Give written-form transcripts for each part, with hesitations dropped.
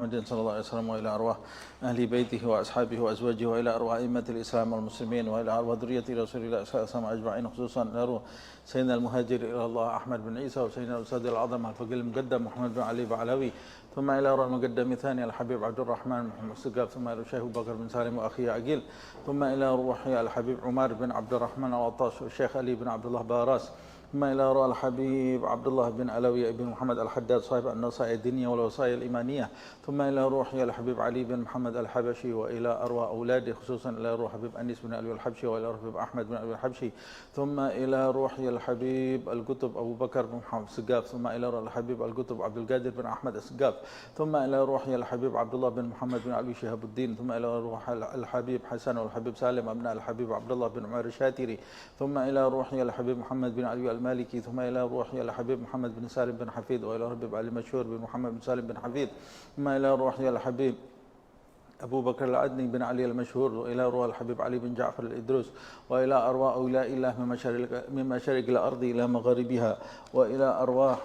محمد صلى الله عليه وسلم وإلى أرواح أهل بيته وأصحابه وأزواجه وإلى أرواح أئمة الإسلام والمسلمين وإلى أرواح ذرية رسول الله صلى الله عليه وسلم أجمعين، خصوصا إلى أرواح سيدنا المهاجر إلى الله أحمد بن عيسى وسيدنا الأستاذ الأعظم الفقيه المقدم محمد بن علي بعلوي، ثم إلى أرواح المقدم الثاني الحبيب عبد الرحمن محمد السقاف، ثم إلى الشيخ بكر بن سالم وأخيه عقيل، ثم إلى روح الحبيب عمر بن عبد الرحمن العطاش والشيخ علي بن عبد الله باراس، ثم إلى روح الحبيب عبد الله بن علوي بن محمد الحداد صاحب النصائح الدينية والوصايا الإيمانية، ثم إلى روح الحبيب علي بن محمد الحبشي وإلى أرواح أولاده، خصوصا إلى روح الحبيب أنيس بن علي الحبشي وإلى روح الحبيب أحمد بن علي الحبشي، ثم إلى روح الحبيب القطب أبو بكر بن محمد السقاف، ثم إلى روح الحبيب القطب عبد القادر بن أحمد السقاف، ثم إلى روح الحبيب عبد الله بن محمد بن علي شهاب الدين، ثم إلى روح الحبيب حسن والحبيب سالم أبناء الحبيب عبد الله بن عمر الشاتري، ثم إلى روح الحبيب محمد بن علي المالكي، ثم إلى روح الحبيب محمد بن سالم بن حفيد، وإلى الحبيب علي مشهور بن محمد بن سالم بن حفيد، ثم إلى روح الحبيب أبو بكر العدني بن علي المشهور، وإلى روح الحبيب علي بن جعفر الإدروس، وإلى أرواح أولياء الله من مشارق الأرض إلى مغاربها، وإلى أرواح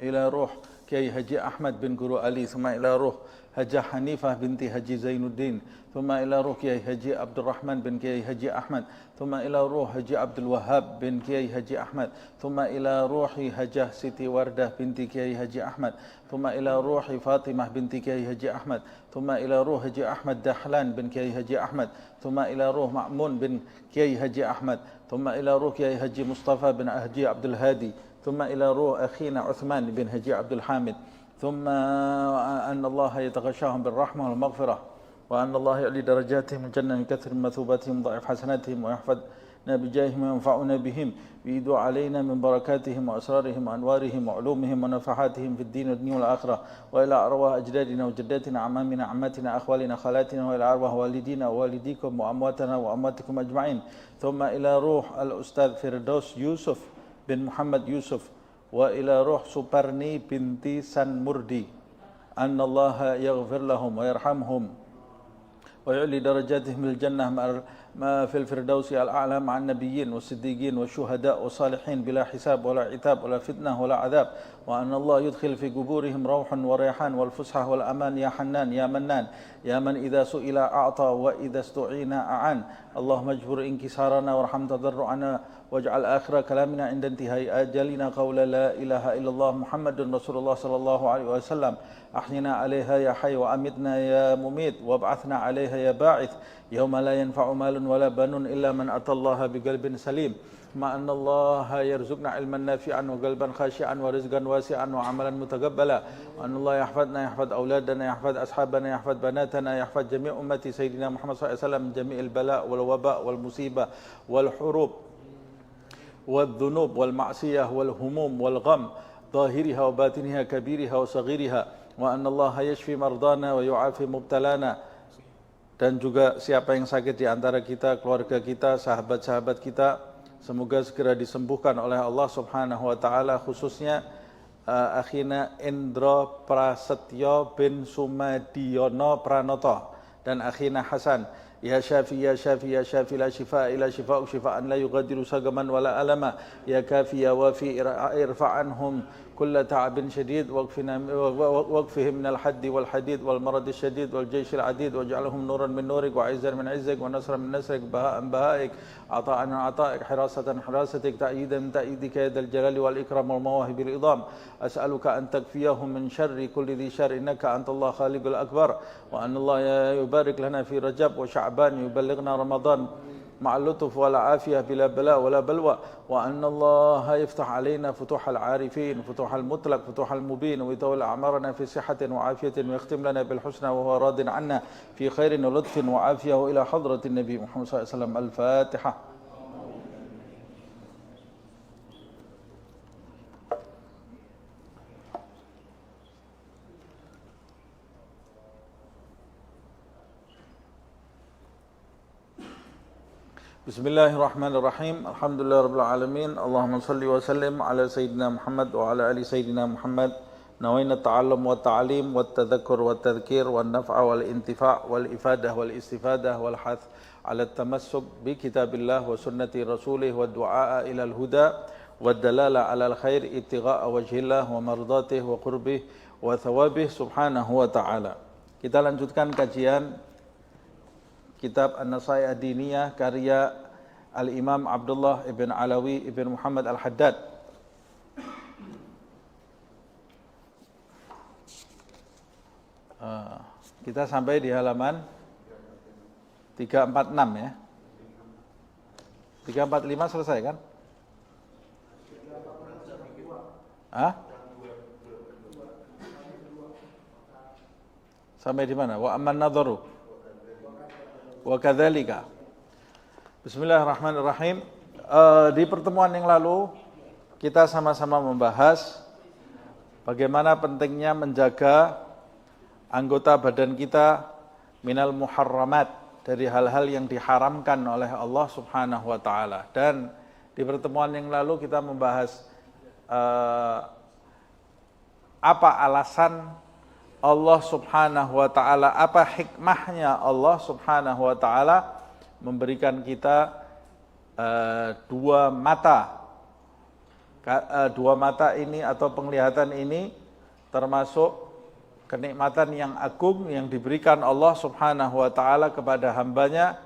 إلى روح كي هجي أحمد بن قرو علي، ثم إلى روح هجة حنيفة بنت هجي زين الدين، ثم إلى روح كي هجي عبد الرحمن بن كي هجي أحمد، ثم إلى روح هجي عبد الوهاب بن كي هجي أحمد، ثم إلى روح هجة سيتي وردة بنت كي هجي أحمد، ثم إلى روح فاطمة بنت كي هجي أحمد، ثم إلى روح هجي أحمد دحلان بن كي هجي أحمد، ثم إلى روح مأمون بن كي هجي أحمد، ثم إلى روح كي هجي مصطفى بن هجي عبد الهادي، ثم إلى روح أخينا عثمان بن هجي عبد الحامد، ثم أن الله يتغشاهم بالرحمة والمغفرة، وأن الله يعلي درجاتهم الجنة من كثر مثوباتهم ضعف حسناتهم، ويحفظنا بجاههم وينفعنا بهم، ويدعو علينا من بركاتهم وأسرارهم وأنوارهم وعلومهم ونفحاتهم في الدين والدنيا والآخرة، وإلى أرواح أجدادنا وجداتنا أعمامنا عماتنا أخوالنا خالاتنا، وإلى أرواح والدينا ووالديكم وأمواتنا وأمواتكم أجمعين، ثم إلى روح الأستاذ فردوس يوسف بن محمد يوسف، وإلى روح سوبرني بنتي سنمردي، أن الله يغفر لهم ويرحمهم ويعلي درجاتهم الجنة ما في الفردوس الأعلى مع النبيين والصديقين والشهداء والصالحين بلا حساب ولا عتاب ولا فتنة ولا عذاب، وأن الله يدخل في قبورهم روح وريحان والفسحة والأمان يا حنان يا منان يا من إذا سئل أعطى وإذا استعين أعان، اللهم اجبر انكسارنا وارحم تضرعنا، واجعل آخر كلامنا عند انتهاء أجلنا قول لا إله إلا الله محمد رسول الله صلى الله عليه وسلم، أحينا عليها يا حي وأمتنا يا مميت، وابعثنا عليها يا باعث، يوم لا ينفع مال ولا بنون إلا من أتى الله بقلب سليم، مع أن الله يرزقنا علما نافعا وقلبا خاشعا ورزقا واسعا وعملا متقبلا، وأن الله يحفظنا يحفظ أولادنا يحفظ أصحابنا يحفظ بناتنا يحفظ جميع أمة سيدنا محمد صلى الله عليه وسلم من جميع البلاء والوباء والمصيبة والحروب والذنوب والمعصية والهموم والغم ظاهرها وباطنها كبيرها وصغيرها، وأن الله يشفي مرضانا ويعافي مبتلانا. Dan juga siapa yang sakit di antara kita, keluarga kita, sahabat-sahabat kita, semoga segera disembuhkan oleh Allah Subhanahu wa taala, khususnya akhina Indra Prasetyo bin Sumadiono Pranoto dan akhina Hasan. Ya Syafi ya Syafi ya Syafi la shifa ila shifa'u shifa'an la yughadiru sagaman wala alama, ya Kafi ya Wafi irfa' anhum كل تعب شديد واكفهم من الحد والحديد والمرض الشديد والجيش العديد، واجعلهم نورا من نورك وعزا من عزك ونصرا من نصرك بهاء من بهائك عطاء من عطائك حراسة من حراستك تأييدا من تأييدك يا ذا الجلال والإكرام والمواهب العظام، أسألك أن تكفيهم من شر كل ذي شر إنك أنت الله خالق الأكبر، وأن الله يبارك لنا في رجب وشعبان يبلغنا رمضان مع اللطف والعافية بلا بلاء ولا بلوى، وأن الله يفتح علينا فتوح العارفين فتوح المطلق فتوح المبين، ويطول أعمارنا في صحة وعافية، ويختم لنا بالحسنى وهو راض عنا في خير ولطف وعافية، وإلى حضرة النبي محمد صلى الله عليه وسلم. الفاتحة. Bismillahirrahmanirrahim. Alhamdulillahirrabbilalamin. Allahumma salli wa sallim ala Sayyidina Muhammad wa ala ali Sayyidina Muhammad. Nawayna ta'allum wa ta'alim wa tadhakkur wa tadhkir wa naf'a wal intifa' wal ifadah wal istifadah wal hath ala tamassuk bi kitabillah wa sunnati rasulih wa du'a ila al-huda wa dalala 'alal khair ibtigha'a wajhillah wa mardatih wa qurbih wa thawabih subhanahu wa ta'ala. Kita lanjutkan kajian kitab An-Nasaih Ad-Diniyah karya Al-Imam Abdullah ibn Alawi ibn Muhammad Al-Haddad. Kita sampai di halaman 346 ya. 345 selesai kan? Sampai di mana? Wa amman nadharu wa kadzalika. Bismillahirrahmanirrahim. Di pertemuan yang lalu kita sama-sama membahas bagaimana pentingnya menjaga anggota badan kita minal muharramat, dari hal-hal yang diharamkan oleh Allah Subhanahu wa taala. Dan di pertemuan yang lalu kita membahas apa alasan Allah Subhanahu wa taala, apa hikmahnya Allah Subhanahu wa taala memberikan kita dua mata. Dua mata ini atau penglihatan ini termasuk kenikmatan yang agung yang diberikan Allah Subhanahu wa taala kepada hambanya,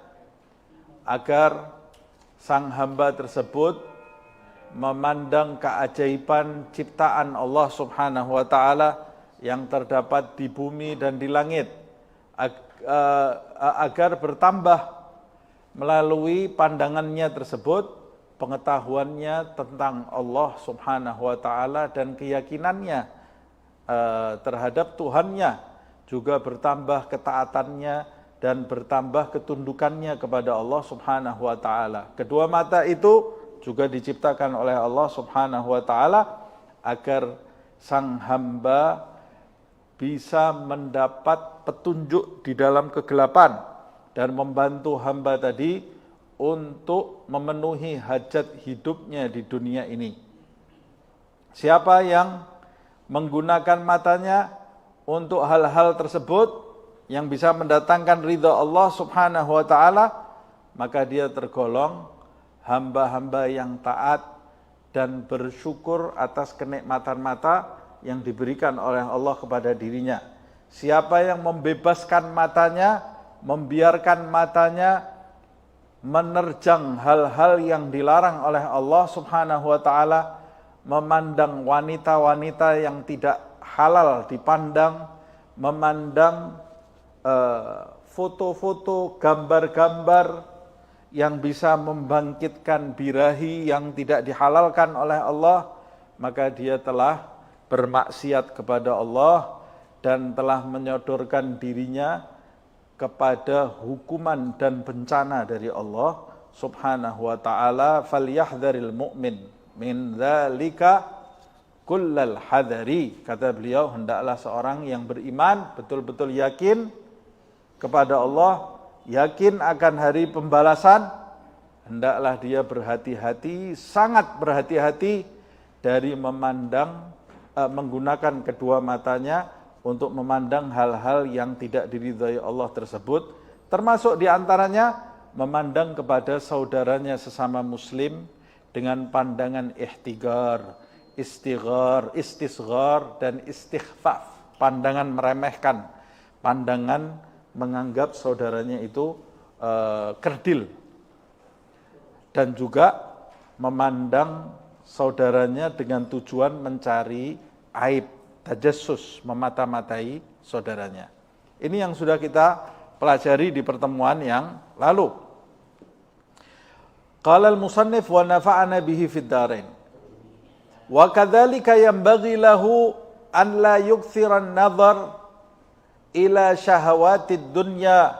agar sang hamba tersebut memandang keajaiban ciptaan Allah Subhanahu wa taala yang terdapat di bumi dan di langit, agar bertambah melalui pandangannya tersebut pengetahuannya tentang Allah Subhanahu wa taala dan keyakinannya terhadap Tuhannya, juga bertambah ketaatannya dan bertambah ketundukannya kepada Allah Subhanahu wa taala. Kedua mata itu juga diciptakan oleh Allah Subhanahu wa taala agar sang hamba bisa mendapat petunjuk di dalam kegelapan dan membantu hamba tadi untuk memenuhi hajat hidupnya di dunia ini. Siapa yang menggunakan matanya untuk hal-hal tersebut yang bisa mendatangkan ridha Allah Subhanahu wa taala, maka dia tergolong hamba-hamba yang taat dan bersyukur atas kenikmatan mata yang diberikan oleh Allah kepada dirinya. Siapa yang membebaskan matanya, membiarkan matanya menerjang hal-hal yang dilarang oleh Allah Subhanahu wa taala, memandang wanita-wanita yang tidak halal dipandang, memandang foto-foto, gambar-gambar yang bisa membangkitkan birahi yang tidak dihalalkan oleh Allah, maka dia telah bermaksiat kepada Allah dan telah menyodorkan dirinya kepada hukuman dan bencana dari Allah Subhanahu wa taala. Falyahdharil mu'min min dzalika kullal hadari, kata beliau, hendaklah seorang yang beriman betul-betul yakin kepada Allah, yakin akan hari pembalasan, hendaklah dia berhati-hati, sangat berhati-hati dari memandang, menggunakan kedua matanya untuk memandang hal-hal yang tidak diridhai Allah tersebut, termasuk diantaranya memandang kepada saudaranya sesama muslim dengan pandangan ihtigar, istisghar dan istighfaf, pandangan meremehkan, pandangan menganggap saudaranya itu kerdil, dan juga memandang saudaranya dengan tujuan mencari aib, tajassus, memata-matai saudaranya. Ini yang sudah kita pelajari di pertemuan yang lalu. Qala al-musannif wa nafa'ana bihi fid dharain. Wa kadzalika yanbaghi lahu an la yukthira an-nadhar ila syahawatid dunya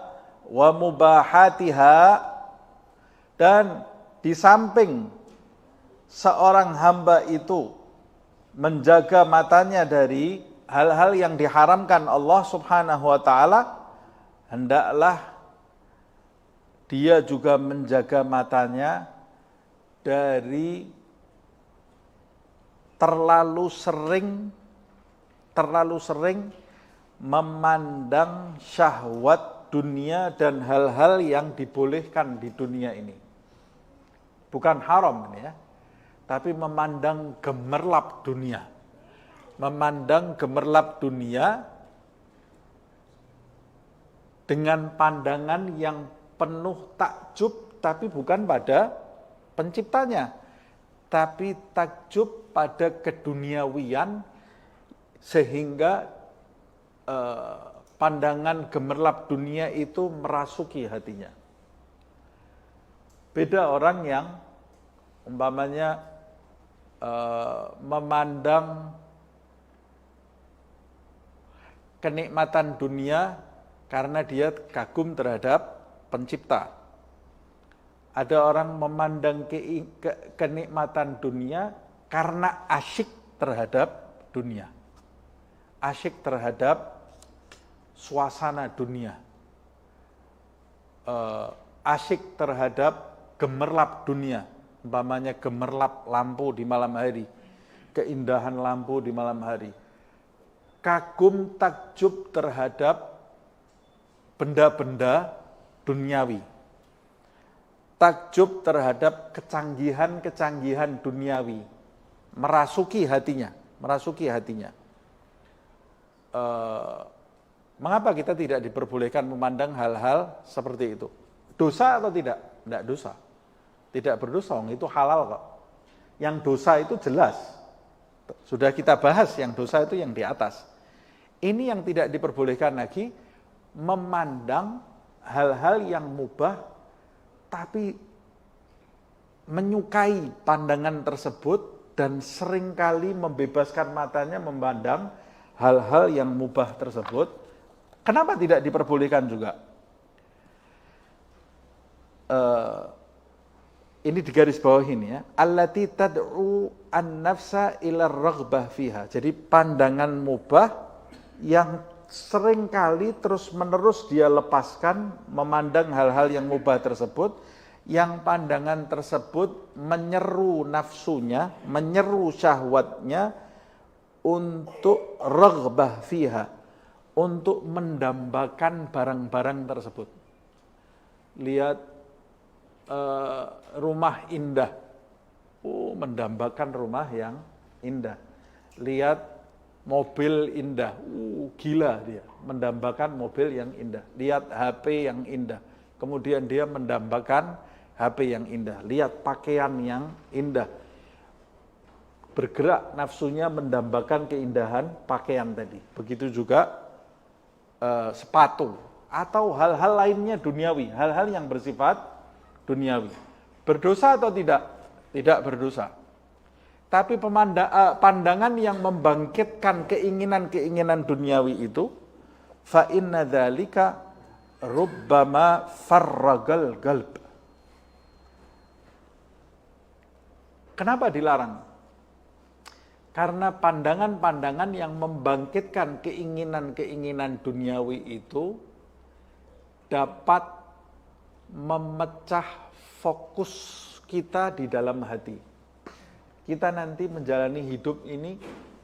wa mubahatiha, dan di samping seorang hamba itu menjaga matanya dari hal-hal yang diharamkan Allah Subhanahu wa taala, hendaklah dia juga menjaga matanya dari terlalu sering memandang syahwat dunia dan hal-hal yang dibolehkan di dunia ini. Bukan haram ini ya, tapi memandang gemerlap dunia. Memandang gemerlap dunia dengan pandangan yang penuh takjub, tapi bukan pada penciptanya, tapi takjub pada keduniawian, sehingga pandangan gemerlap dunia itu merasuki hatinya. Beda orang yang umpamanya memandang kenikmatan dunia karena dia kagum terhadap pencipta. Ada orang memandang kenikmatan dunia karena asyik terhadap dunia. Asyik terhadap suasana dunia. Asyik terhadap gemerlap dunia. Umpamanya gemerlap lampu di malam hari. Keindahan lampu di malam hari. Kagum takjub terhadap benda-benda duniawi. Takjub terhadap kecanggihan-kecanggihan duniawi. Merasuki hatinya. Mengapa kita tidak diperbolehkan memandang hal-hal seperti itu? Dosa atau tidak? Tidak dosa. Tidak berdosa, itu halal kok. Yang dosa itu jelas. Sudah kita bahas yang dosa itu yang di atas. Ini yang tidak diperbolehkan lagi, memandang hal-hal yang mubah, tapi menyukai pandangan tersebut dan seringkali membebaskan matanya memandang hal-hal yang mubah tersebut. Kenapa tidak diperbolehkan juga? Ini di garis bawah ini ya. Allati tad'u an-nafsa ila raghbah fiha. Jadi pandangan mubah yang seringkali terus-menerus dia lepaskan memandang hal-hal yang mubah tersebut, yang pandangan tersebut menyeru nafsunya, menyeru syahwatnya untuk raghbah fiha, untuk mendambakan barang-barang tersebut. Lihat rumah indah, mendambakan rumah yang indah. Lihat mobil indah, gila dia, mendambakan mobil yang indah. Lihat HP yang indah, kemudian dia mendambakan HP yang indah. Lihat pakaian yang indah, bergerak nafsunya mendambakan keindahan pakaian tadi. Begitu juga sepatu, atau hal-hal lainnya duniawi, hal-hal yang bersifat duniawi. Berdosa atau tidak? Tidak berdosa. Tapi pandangan yang membangkitkan keinginan-keinginan duniawi itu, fa inna dzalika rubbama farragal qalb. Kenapa dilarang? Karena pandangan-pandangan yang membangkitkan keinginan-keinginan duniawi itu dapat memecah fokus kita di dalam hati. Kita nanti menjalani hidup ini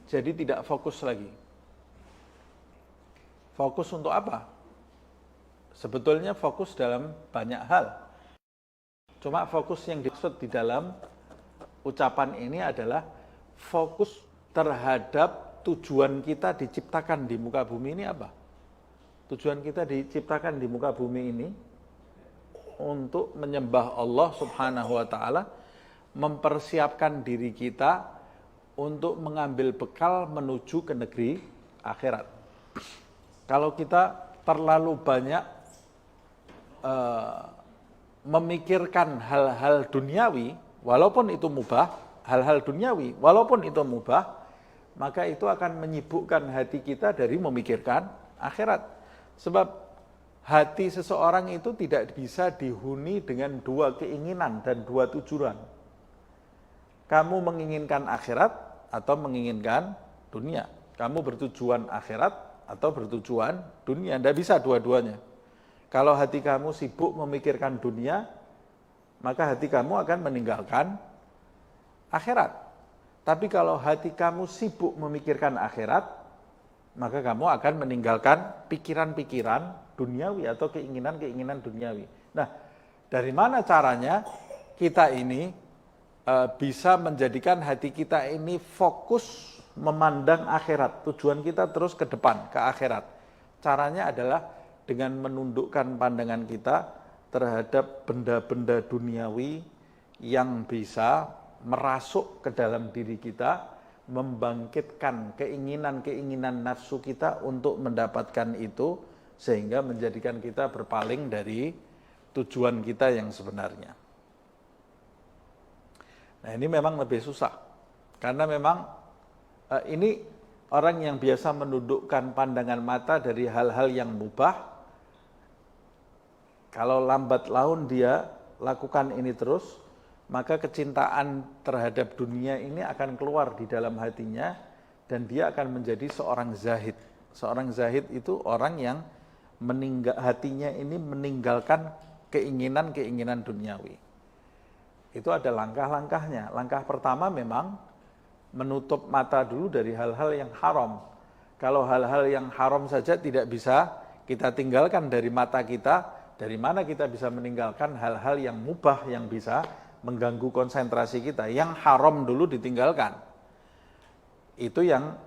jadi tidak fokus lagi. Fokus untuk apa? Sebetulnya fokus dalam banyak hal. Cuma fokus yang dimaksud di dalam ucapan ini adalah fokus terhadap tujuan kita diciptakan di muka bumi ini apa? Tujuan kita diciptakan di muka bumi ini untuk menyembah Allah Subhanahu wa Ta'ala, mempersiapkan diri kita untuk mengambil bekal menuju ke negeri akhirat. Kalau kita terlalu banyak memikirkan hal-hal duniawi, walaupun itu mubah, hal-hal duniawi, walaupun itu mubah, maka itu akan menyibukkan hati kita dari memikirkan akhirat. Sebab hati seseorang itu tidak bisa dihuni dengan dua keinginan dan dua tujuan. Kamu menginginkan akhirat atau menginginkan dunia. Kamu bertujuan akhirat atau bertujuan dunia. Tidak bisa dua-duanya. Kalau hati kamu sibuk memikirkan dunia, maka hati kamu akan meninggalkan akhirat. Tapi kalau hati kamu sibuk memikirkan akhirat, maka kamu akan meninggalkan pikiran-pikiran duniawi atau keinginan-keinginan duniawi. Nah, dari mana caranya kita ini bisa menjadikan hati kita ini fokus memandang akhirat. Tujuan kita terus ke depan, ke akhirat. Caranya adalah dengan menundukkan pandangan kita terhadap benda-benda duniawi yang bisa merasuk ke dalam diri kita, membangkitkan keinginan-keinginan nafsu kita untuk mendapatkan itu, sehingga menjadikan kita berpaling dari tujuan kita yang sebenarnya. Nah, ini memang lebih susah, karena memang ini orang yang biasa menundukkan pandangan mata dari hal-hal yang mubah, kalau lambat laun dia lakukan ini terus, maka kecintaan terhadap dunia ini akan keluar di dalam hatinya, dan dia akan menjadi seorang zahid. Seorang zahid itu orang yang hatinya ini meninggalkan keinginan-keinginan duniawi. Itu ada langkah-langkahnya. Langkah pertama memang menutup mata dulu dari hal-hal yang haram. Kalau hal-hal yang haram saja tidak bisa kita tinggalkan dari mata kita, dari mana kita bisa meninggalkan hal-hal yang mubah yang bisa mengganggu konsentrasi kita? Yang haram dulu ditinggalkan. Itu yang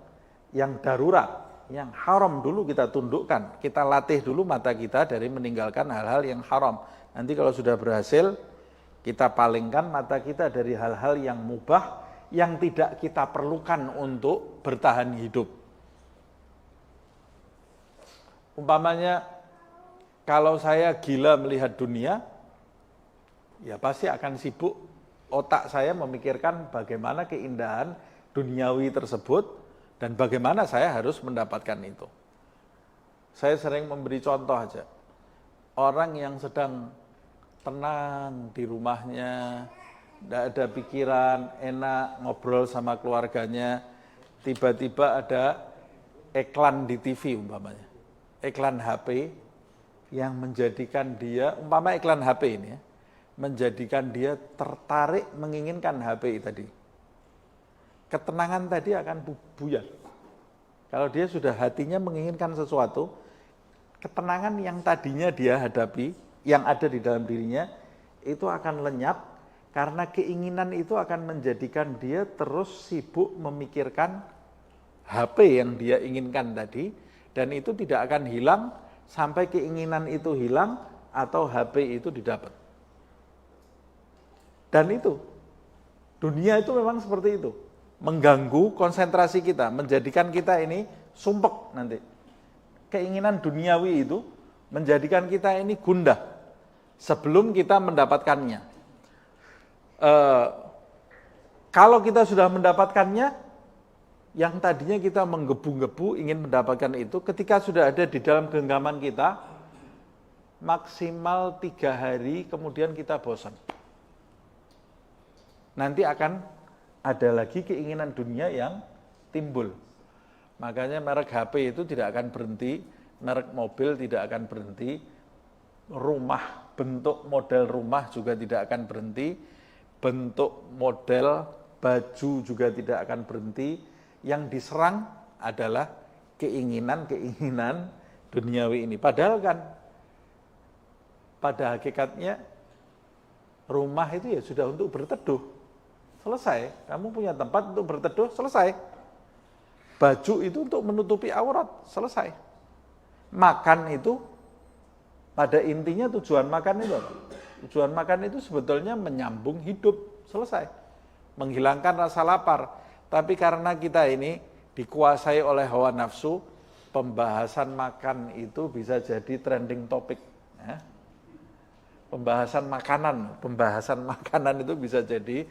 darurat. Yang haram dulu kita tundukkan. Kita latih dulu mata kita dari meninggalkan hal-hal yang haram. Nanti kalau sudah berhasil, kita palingkan mata kita dari hal-hal yang mubah, yang tidak kita perlukan untuk bertahan hidup. Umpamanya, kalau saya gila melihat dunia, ya pasti akan sibuk otak saya memikirkan bagaimana keindahan duniawi tersebut dan bagaimana saya harus mendapatkan itu. Saya sering memberi contoh aja. Orang yang sedang tenang di rumahnya, tidak ada pikiran, enak ngobrol sama keluarganya, tiba-tiba ada iklan di TV umpamanya, iklan HP yang menjadikan dia, umpama iklan HP ini ya, menjadikan dia tertarik menginginkan HP tadi. Ketenangan tadi akan buyar. Kalau dia sudah hatinya menginginkan sesuatu, ketenangan yang tadinya dia hadapi, yang ada di dalam dirinya, itu akan lenyap, karena keinginan itu akan menjadikan dia terus sibuk memikirkan HP yang dia inginkan tadi, dan itu tidak akan hilang sampai keinginan itu hilang atau HP itu didapat. Dan itu, dunia itu memang seperti itu, mengganggu konsentrasi kita, menjadikan kita ini sumpek nanti. Keinginan duniawi itu menjadikan kita ini gundah sebelum kita mendapatkannya. Kalau kita sudah mendapatkannya, yang tadinya kita menggebu-gebu ingin mendapatkan itu, ketika sudah ada di dalam genggaman kita, maksimal 3 hari kemudian kita bosan. Nanti akan ada lagi keinginan dunia yang timbul. Makanya merek HP itu tidak akan berhenti, merek mobil tidak akan berhenti, rumah, bentuk model rumah juga tidak akan berhenti, bentuk model baju juga tidak akan berhenti. Yang diserang adalah keinginan-keinginan duniawi ini. Padahal kan pada hakikatnya rumah itu ya sudah untuk berteduh. Selesai, kamu punya tempat untuk berteduh, selesai. Baju itu untuk menutupi aurat, selesai. Makan itu, pada intinya tujuan makan itu apa? Tujuan makan itu sebetulnya menyambung hidup, selesai. Menghilangkan rasa lapar. Tapi karena kita ini dikuasai oleh hawa nafsu, pembahasan makan itu bisa jadi trending topik. Ya. Pembahasan makanan itu bisa jadi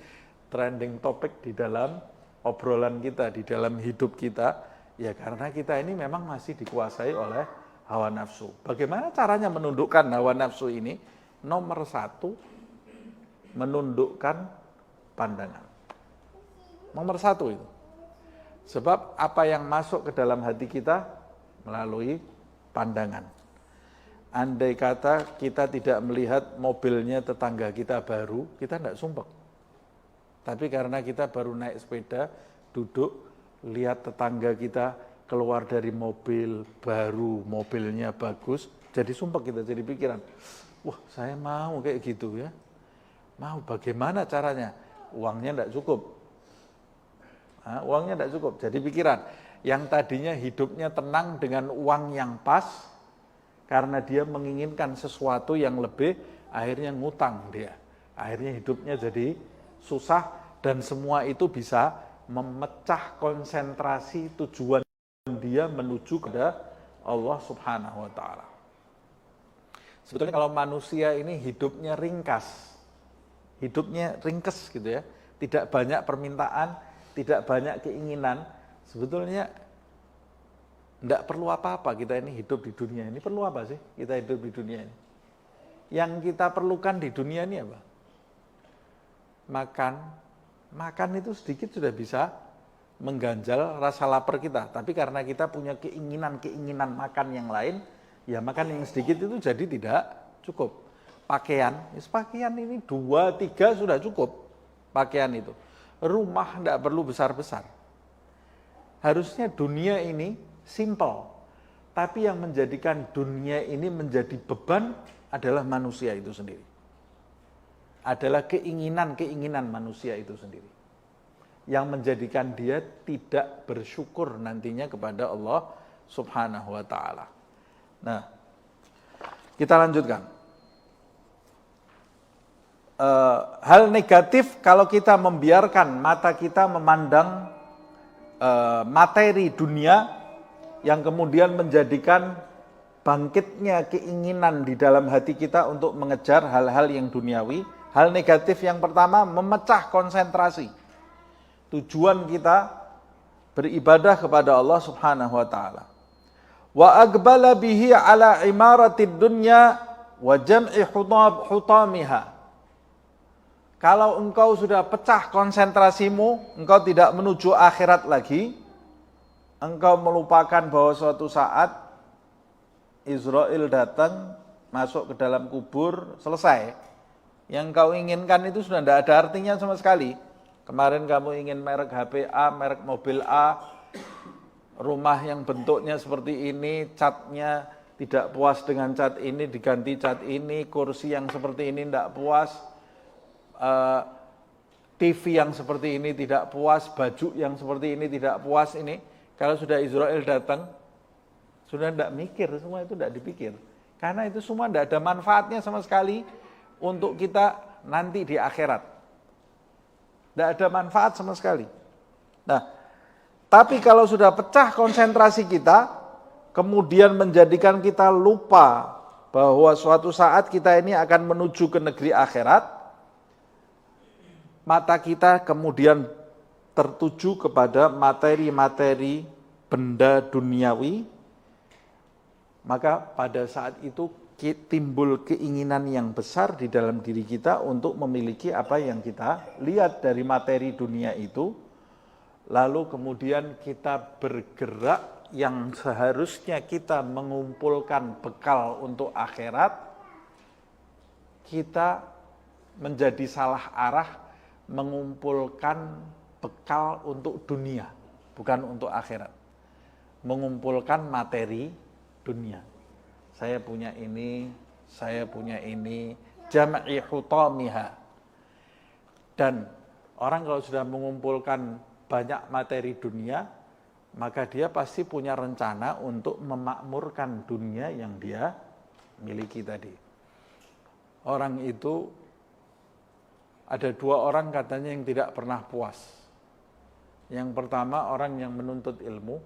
trending topik di dalam obrolan kita, di dalam hidup kita, ya karena kita ini memang masih dikuasai oleh hawa nafsu. Bagaimana caranya menundukkan hawa nafsu ini? Nomor 1, menundukkan pandangan. Nomor 1 itu. Sebab apa yang masuk ke dalam hati kita melalui pandangan. Andai kata kita tidak melihat mobilnya tetangga kita baru, kita tidak sumpek. Tapi karena kita baru naik sepeda, duduk, lihat tetangga kita keluar dari mobil baru, mobilnya bagus, jadi sumpek kita, jadi pikiran, wah saya mau kayak gitu ya. Mau, bagaimana caranya? uangnya tidak cukup. Uangnya tidak cukup. Jadi pikiran, yang tadinya hidupnya tenang dengan uang yang pas, karena dia menginginkan sesuatu yang lebih, akhirnya ngutang dia. Akhirnya hidupnya jadi susah, dan semua itu bisa memecah konsentrasi tujuan dia menuju kepada Allah Subhanahu wa Ta'ala. Sebetulnya kalau manusia ini hidupnya ringkas, hidupnya ringkes gitu ya, tidak banyak permintaan, tidak banyak keinginan, sebetulnya tidak perlu apa-apa kita ini hidup di dunia ini. Perlu apa sih kita hidup di dunia ini? Yang kita perlukan di dunia ini apa? Makan itu sedikit sudah bisa mengganjal rasa lapar kita. Tapi karena kita punya keinginan makan yang lain, ya makan yang sedikit itu jadi tidak cukup. Pakaian ini 2-3 sudah cukup pakaian itu. Rumah tidak perlu besar-besar. Harusnya dunia ini simple. Tapi yang menjadikan dunia ini menjadi beban adalah manusia itu sendiri. Adalah keinginan manusia itu sendiri. Yang menjadikan dia tidak bersyukur nantinya kepada Allah Subhanahu wa Ta'ala. Nah, kita lanjutkan. Hal negatif kalau kita membiarkan mata kita memandang materi dunia yang kemudian menjadikan bangkitnya keinginan di dalam hati kita untuk mengejar hal-hal yang duniawi. Hal negatif yang pertama, memecah konsentrasi. Tujuan kita beribadah kepada Allah Subhanahu wa Ta'ala. Wa aqbala bihi ala imaratid dunya wa jam'i hutamiha. Kalau engkau sudah pecah konsentrasimu, engkau tidak menuju akhirat lagi, engkau melupakan bahwa suatu saat Israel datang, masuk ke dalam kubur, selesai. Yang kau inginkan itu sudah tidak ada artinya sama sekali. Kemarin kamu ingin merek HP A, merek mobil A, rumah yang bentuknya seperti ini, catnya tidak puas dengan cat ini, diganti cat ini, kursi yang seperti ini tidak puas, TV yang seperti ini tidak puas, baju yang seperti ini tidak puas ini. Kalau sudah Israel datang, sudah tidak mikir, semua itu tidak dipikir. Karena itu semua tidak ada manfaatnya sama sekali untuk kita nanti di akhirat. Tidak ada manfaat sama sekali. Nah, tapi kalau sudah pecah konsentrasi kita, kemudian menjadikan kita lupa bahwa suatu saat kita ini akan menuju ke negeri akhirat, mata kita kemudian tertuju kepada materi-materi benda duniawi, maka pada saat itu timbul keinginan yang besar di dalam diri kita untuk memiliki apa yang kita lihat dari materi dunia itu, lalu kemudian kita bergerak yang seharusnya kita mengumpulkan bekal untuk akhirat, kita menjadi salah arah mengumpulkan bekal untuk dunia, bukan untuk akhirat. Mengumpulkan materi dunia. Saya punya ini, jam'i hutamiha. Dan orang kalau sudah mengumpulkan banyak materi dunia, maka dia pasti punya rencana untuk memakmurkan dunia yang dia miliki tadi. Orang itu, ada 2 orang katanya yang tidak pernah puas. Yang pertama orang yang menuntut ilmu,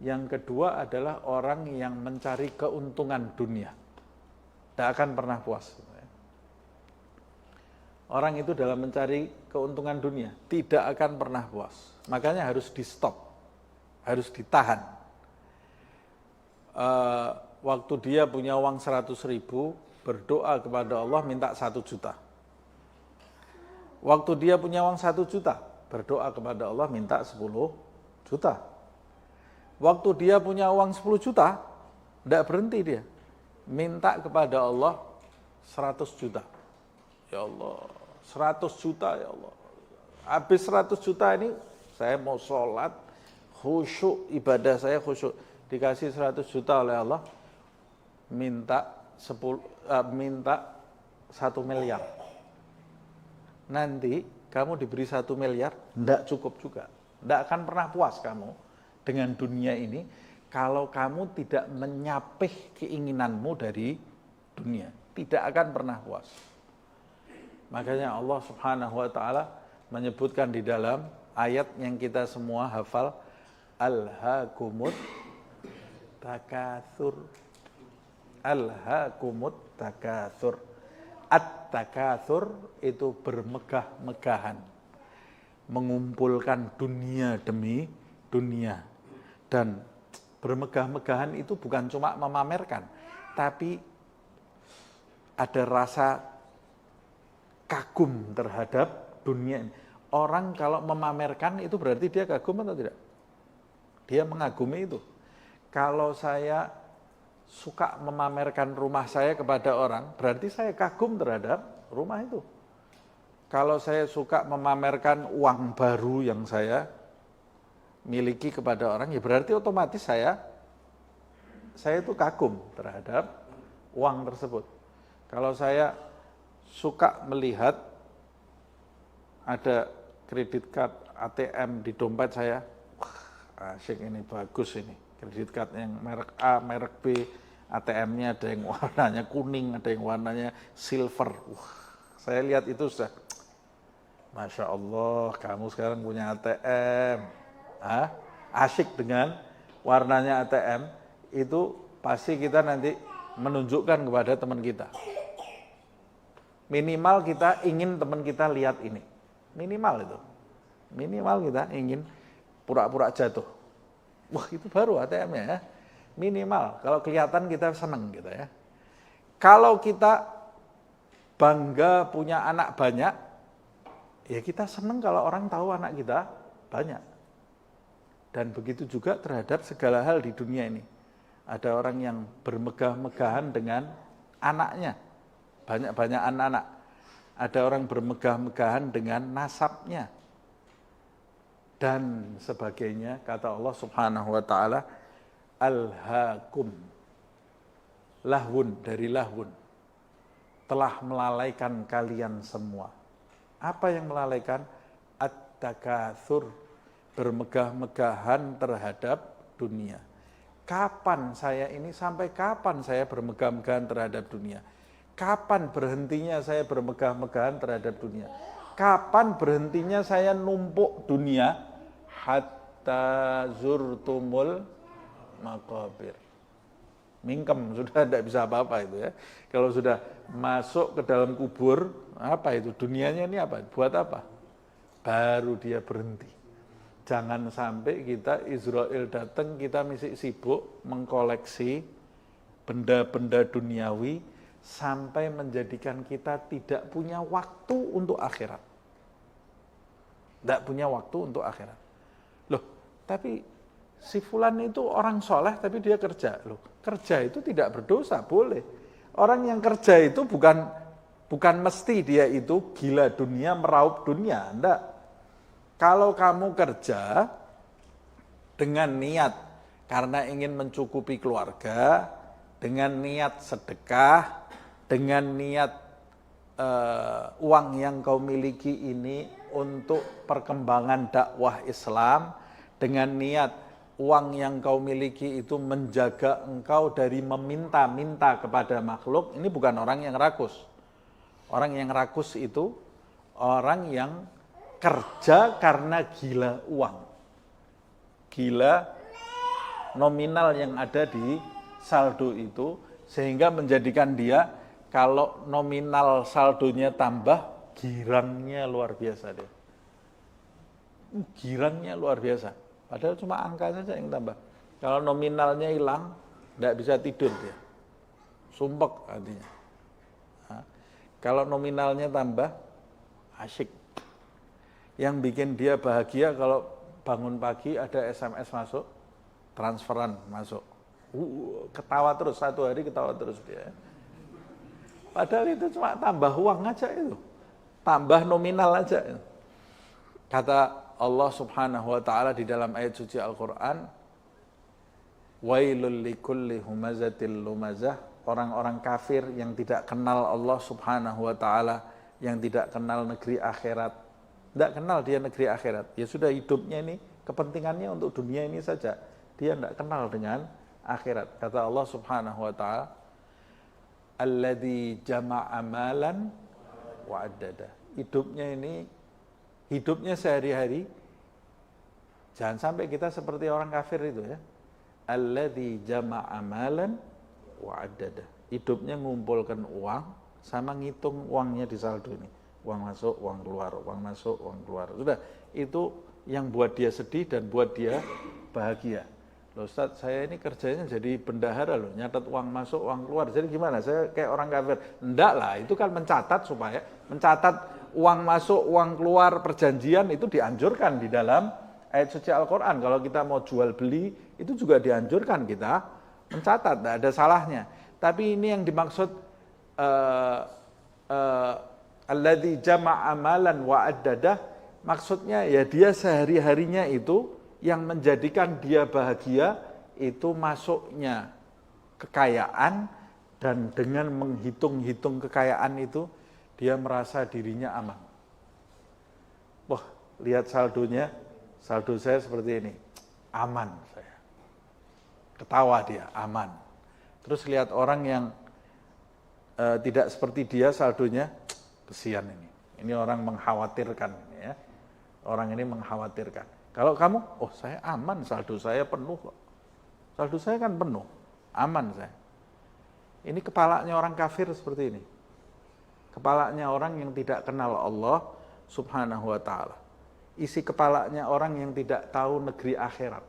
yang kedua adalah orang yang mencari keuntungan dunia. Tidak akan pernah puas. Orang itu dalam mencari keuntungan dunia, tidak akan pernah puas. Makanya harus di stop, harus ditahan. Waktu dia punya uang 100.000, berdoa kepada Allah minta 1 juta. Waktu dia punya uang 1 juta, berdoa kepada Allah minta 10 juta. Waktu dia punya uang 10 juta, tidak berhenti dia. Minta kepada Allah 100 juta. Ya Allah, 100 juta ya Allah. Habis 100 juta ini, saya mau sholat, khusyuk, ibadah saya khusyuk. Dikasih 100 juta oleh Allah, minta 1 miliar. nanti kamu diberi 1 miliar, tidak cukup juga. Tidak akan pernah puas kamu dengan dunia ini kalau kamu tidak menyapih keinginanmu dari dunia. Tidak akan pernah puas. Makanya Allah Subhanahu wa taala menyebutkan di dalam ayat yang kita semua hafal, alhaakumut takatsur. Alhaakumut takatsur. At-takatsur itu bermegah-megahan, mengumpulkan dunia demi dunia. Dan bermegah-megahan itu bukan cuma memamerkan, tapi ada rasa kagum terhadap dunia ini. Orang kalau memamerkan itu berarti dia kagum atau tidak? Dia mengagumi itu. Kalau saya suka memamerkan rumah saya kepada orang, berarti saya kagum terhadap rumah itu. Kalau saya suka memamerkan uang baru yang saya miliki kepada orang, ya berarti otomatis saya itu kagum terhadap uang tersebut. Kalau saya suka melihat ada kredit card ATM di dompet saya, wah, asyik ini, bagus ini. Kredit card yang merek A, merek B, ATM-nya ada yang warnanya kuning, ada yang warnanya silver. Wah, saya lihat itu sudah, Masya Allah, kamu sekarang punya ATM. Asyik dengan warnanya ATM, itu pasti kita nanti menunjukkan kepada teman kita. Minimal kita ingin teman kita lihat ini. Minimal itu. Minimal kita ingin pura-pura jatuh. Wah, itu baru ATM-nya ya. Minimal, kalau kelihatan kita senang gitu ya. Kalau kita bangga punya anak banyak, ya kita senang kalau orang tahu anak kita banyak. Dan begitu juga terhadap segala hal di dunia ini. Ada orang yang bermegah-megahan dengan anaknya, banyak-banyak anak. Ada orang bermegah-megahan dengan nasabnya. Dan sebagainya, kata Allah Subhanahu wa taala, alhaakum, lahwun, dari lahwun, telah melalaikan kalian semua. Apa yang melalaikan? At-takatsur, bermegah-megahan terhadap dunia. Kapan saya ini, sampai kapan saya bermegah-megahan terhadap dunia? Kapan berhentinya saya bermegah-megahan terhadap dunia? Kapan berhentinya saya numpuk dunia? Hatta zurtumul maqabir. Mingkem, sudah tidak bisa apa-apa itu ya. Kalau sudah masuk ke dalam kubur, apa itu? Dunianya ini apa? Buat apa? Baru dia berhenti. Jangan sampai kita Israel datang, kita masih sibuk mengkoleksi benda-benda duniawi sampai menjadikan kita tidak punya waktu untuk akhirat. Tidak punya waktu untuk akhirat. Loh, tapi si fulan itu orang soleh tapi dia kerja. Loh, kerja itu tidak berdosa, boleh. Orang yang kerja itu bukan mesti dia itu gila dunia, meraup dunia, enggak. Kalau kamu kerja dengan niat karena ingin mencukupi keluarga, dengan niat sedekah, dengan niat uang yang kau miliki ini untuk perkembangan dakwah Islam, dengan niat uang yang kau miliki itu menjaga engkau dari meminta-minta kepada makhluk, ini bukan orang yang rakus. Orang yang rakus itu orang yang kerja karena gila uang. Gila nominal yang ada di saldo itu, sehingga menjadikan dia kalau nominal saldonya tambah, girangnya luar biasa dia. Girangnya luar biasa. Padahal cuma angka saja yang tambah. Kalau nominalnya hilang, tidak bisa tidur dia. Sumpek artinya. Nah, kalau nominalnya tambah, asyik. Yang bikin dia bahagia kalau bangun pagi ada SMS masuk, transferan masuk. Ketawa terus, satu hari ketawa terus dia. Padahal itu cuma tambah uang aja itu. Tambah nominal aja. Kata Allah Subhanahu wa taala di dalam ayat suci Al-Qur'an, wailul likulli humazatil lumazah, orang-orang kafir yang tidak kenal Allah Subhanahu wa taala yang tidak kenal negeri akhirat. Tidak kenal dia negeri akhirat. Ya sudah, hidupnya ini kepentingannya untuk dunia ini saja. Dia tidak kenal dengan akhirat. Kata Allah Subhanahu wa taala, alladzi jama'a malan wa addada. Hidupnya sehari-hari, jangan sampai kita seperti orang kafir itu ya. Alladzi jama'a malan wa addada. Hidupnya ngumpulkan uang sama ngitung uangnya di saldo ini. Uang masuk, uang keluar, uang masuk, uang keluar. Sudah, itu yang buat dia sedih dan buat dia bahagia. Loh Ustaz, saya ini kerjanya jadi bendahara loh, nyatat uang masuk, uang keluar. Jadi gimana? Saya kayak orang kafir. Enggak lah, itu kan mencatat uang masuk, uang keluar, perjanjian itu dianjurkan di dalam ayat suci Al-Quran. Kalau kita mau jual beli, itu juga dianjurkan kita mencatat, tidak ada salahnya. Tapi ini yang dimaksud alladzi jama'a malan wa addadah, maksudnya ya dia sehari-harinya itu yang menjadikan dia bahagia itu masuknya kekayaan, dan dengan menghitung-hitung kekayaan itu dia merasa dirinya aman. Wah, lihat saldonya, saldo saya seperti ini, aman saya. Ketawa dia, aman. Terus lihat orang yang tidak seperti dia saldonya, kesian ini. Ini orang mengkhawatirkan ya. Orang ini mengkhawatirkan. Kalau kamu, oh saya aman, saldo saya penuh kok. Saldo saya kan penuh, aman saya. Ini kepalanya orang kafir seperti ini. Kepalanya orang yang tidak kenal Allah Subhanahu wa taala. Isi kepalanya orang yang tidak tahu negeri akhirat.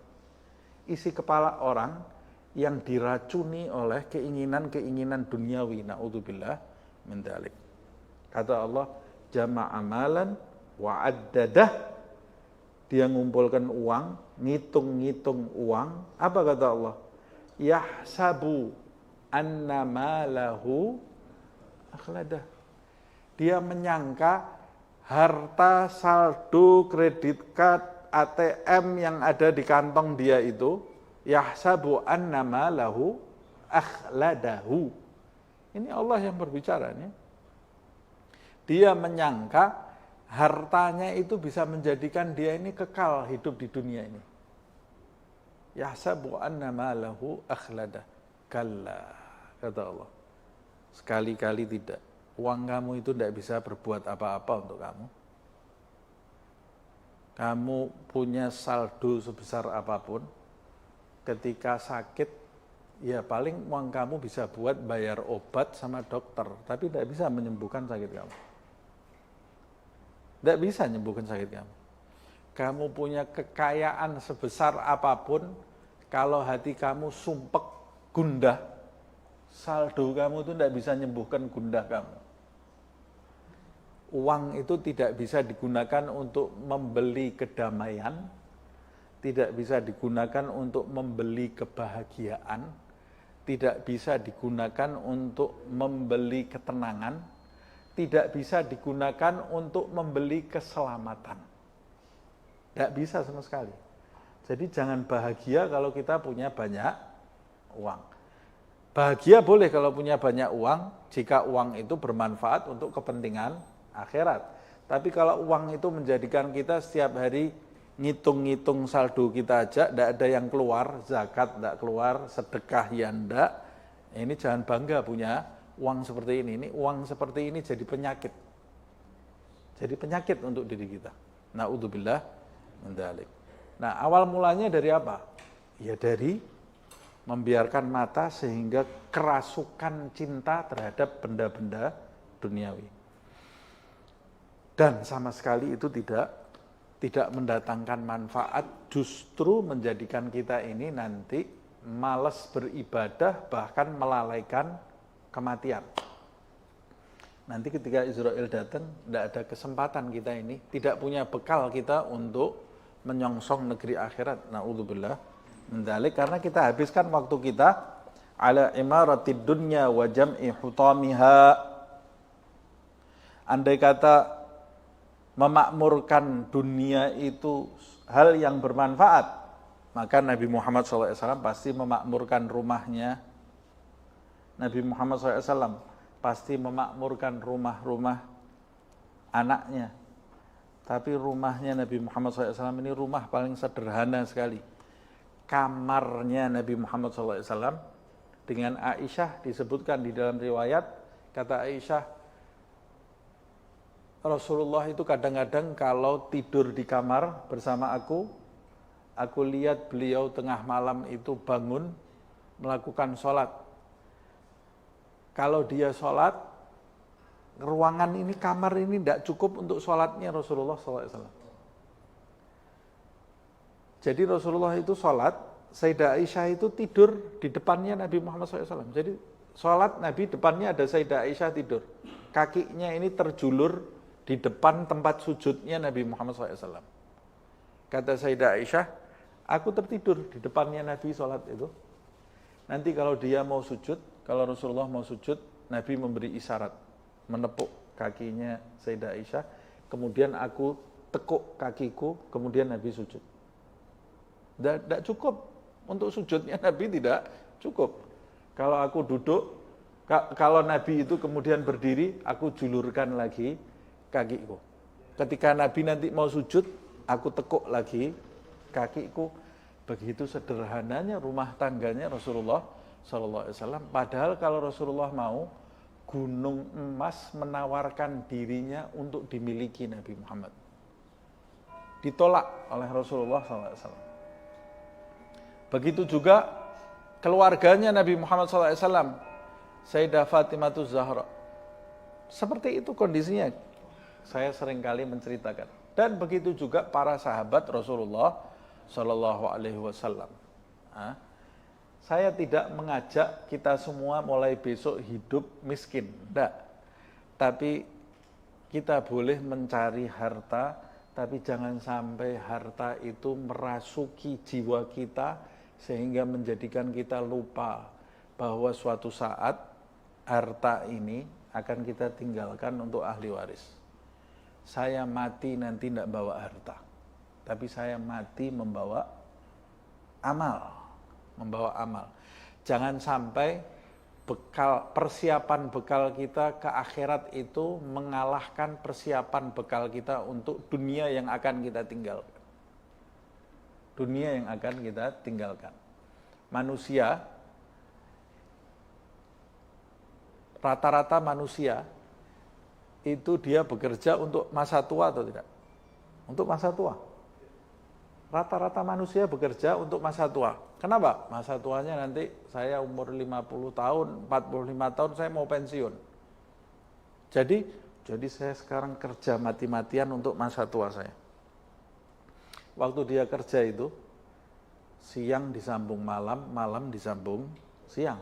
Isi kepala orang yang diracuni oleh keinginan-keinginan duniawi. Na'udzubillah min dzalik. Kata Allah, jama'a malan wa addadah. Dia ngumpulkan uang, ngitung-ngitung uang. Apa kata Allah? Yahsabu anna malahu akhladah. Dia menyangka harta saldo kredit card ATM yang ada di kantong dia itu, yahsabu anna malahu akhladahu. Ini Allah yang berbicara nih. Dia menyangka hartanya itu bisa menjadikan dia ini kekal hidup di dunia ini. Yahsabu anna malahu akhladah. Kalla, kata Allah. Sekali-kali tidak. Uang kamu itu tidak bisa berbuat apa-apa untuk kamu. Kamu punya saldo sebesar apapun, ketika sakit, ya paling uang kamu bisa buat bayar obat sama dokter, tapi tidak bisa menyembuhkan sakit kamu. Tidak bisa menyembuhkan sakit kamu. Kamu punya kekayaan sebesar apapun, kalau hati kamu sumpek, gundah, saldo kamu itu tidak bisa menyembuhkan gundah kamu. Uang itu tidak bisa digunakan untuk membeli kedamaian, tidak bisa digunakan untuk membeli kebahagiaan, tidak bisa digunakan untuk membeli ketenangan, tidak bisa digunakan untuk membeli keselamatan. Tidak bisa sama sekali. Jadi jangan bahagia kalau kita punya banyak uang. Bahagia boleh kalau punya banyak uang, jika uang itu bermanfaat untuk kepentingan akhirat. Tapi kalau uang itu menjadikan kita setiap hari ngitung-ngitung saldo kita aja, tidak ada yang keluar, zakat tidak keluar, sedekah ya tidak, ini jangan bangga punya uang seperti ini. Ini uang seperti ini jadi penyakit. Jadi penyakit untuk diri kita. Na'udzubillah min dzalik. Nah, awal mulanya dari apa? Ya dari membiarkan mata sehingga kerasukan cinta terhadap benda-benda duniawi. Dan sama sekali itu tidak mendatangkan manfaat, justru menjadikan kita ini nanti malas beribadah, bahkan melalaikan kematian. Nanti ketika Israel datang, tidak ada kesempatan kita ini, tidak punya bekal kita untuk menyongsong negeri akhirat. Na'udzubillah min dzalik, karena kita habiskan waktu kita ala imaratid dunya wa jam'i hutamiha. Andai kata memakmurkan dunia itu hal yang bermanfaat, maka Nabi Muhammad SAW pasti memakmurkan rumahnya. Nabi Muhammad SAW pasti memakmurkan rumah-rumah anaknya. Tapi rumahnya Nabi Muhammad SAW ini rumah paling sederhana sekali. Kamarnya Nabi Muhammad SAW dengan Aisyah disebutkan di dalam riwayat, kata Aisyah, Rasulullah itu kadang-kadang kalau tidur di kamar bersama aku lihat beliau tengah malam itu bangun melakukan sholat. Kalau dia sholat, ruangan ini, kamar ini tidak cukup untuk sholatnya Rasulullah SAW. Jadi Rasulullah itu sholat, Sayyidah Aisyah itu tidur di depannya Nabi Muhammad SAW. Jadi sholat Nabi depannya ada Sayyidah Aisyah tidur. Kakinya ini terjulur di depan tempat sujudnya Nabi Muhammad SAW. Kata Sayyidah Aisyah, aku tertidur di depannya Nabi sholat itu. Nanti kalau dia mau sujud, kalau Rasulullah mau sujud, Nabi memberi isyarat, menepuk kakinya Sayyidah Aisyah, kemudian aku tekuk kakiku, kemudian Nabi sujud. Tidak cukup, untuk sujudnya Nabi tidak cukup. Kalau aku duduk, kalau Nabi itu kemudian berdiri, aku julurkan lagi kakiku. Ketika Nabi nanti mau sujud, aku tekuk lagi kakiku. Begitu sederhananya rumah tangganya Rasulullah SAW. Padahal kalau Rasulullah mau, gunung emas menawarkan dirinya untuk dimiliki Nabi Muhammad. Ditolak oleh Rasulullah SAW. Begitu juga keluarganya Nabi Muhammad SAW, Sayyidah Fatimah Zahra. Seperti itu kondisinya. Saya seringkali menceritakan. Dan begitu juga para sahabat Rasulullah Sallallahu Alaihi Wasallam. Saya tidak mengajak kita semua mulai besok hidup miskin, tidak. Tapi kita boleh mencari harta, tapi jangan sampai harta itu merasuki jiwa kita sehingga menjadikan kita lupa bahwa suatu saat harta ini akan kita tinggalkan untuk ahli waris. Saya mati nanti tidak bawa harta, tapi saya mati membawa amal. Jangan sampai persiapan bekal kita ke akhirat itu mengalahkan persiapan bekal kita untuk dunia yang akan kita tinggalkan. Manusia, rata-rata manusia itu dia bekerja untuk masa tua atau tidak? Untuk masa tua. Rata-rata manusia bekerja untuk masa tua. Kenapa? Masa tuanya nanti saya umur 50 tahun, 45 tahun saya mau pensiun. Jadi saya sekarang kerja mati-matian untuk masa tua saya. Waktu dia kerja itu, siang disambung malam, malam disambung siang.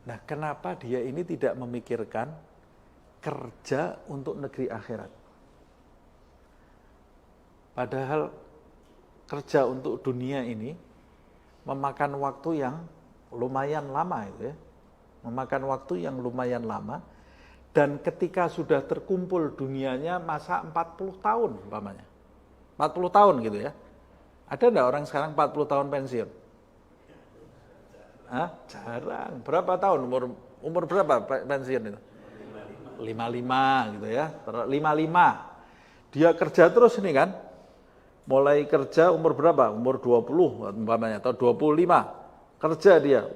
Nah, kenapa dia ini tidak memikirkan kerja untuk negeri akhirat? Padahal kerja untuk dunia ini memakan waktu yang lumayan lama itu ya. Memakan waktu yang lumayan lama, dan ketika sudah terkumpul dunianya masa 40 tahun umpamanya. 40 tahun gitu ya. Ada enggak orang sekarang 40 tahun pensiun? Jarang. Berapa tahun umur berapa pensiun itu? 55 gitu ya. 55. Dia kerja terus ini kan. Mulai kerja umur berapa? Umur 20 umpamanya atau 25. Kerja dia.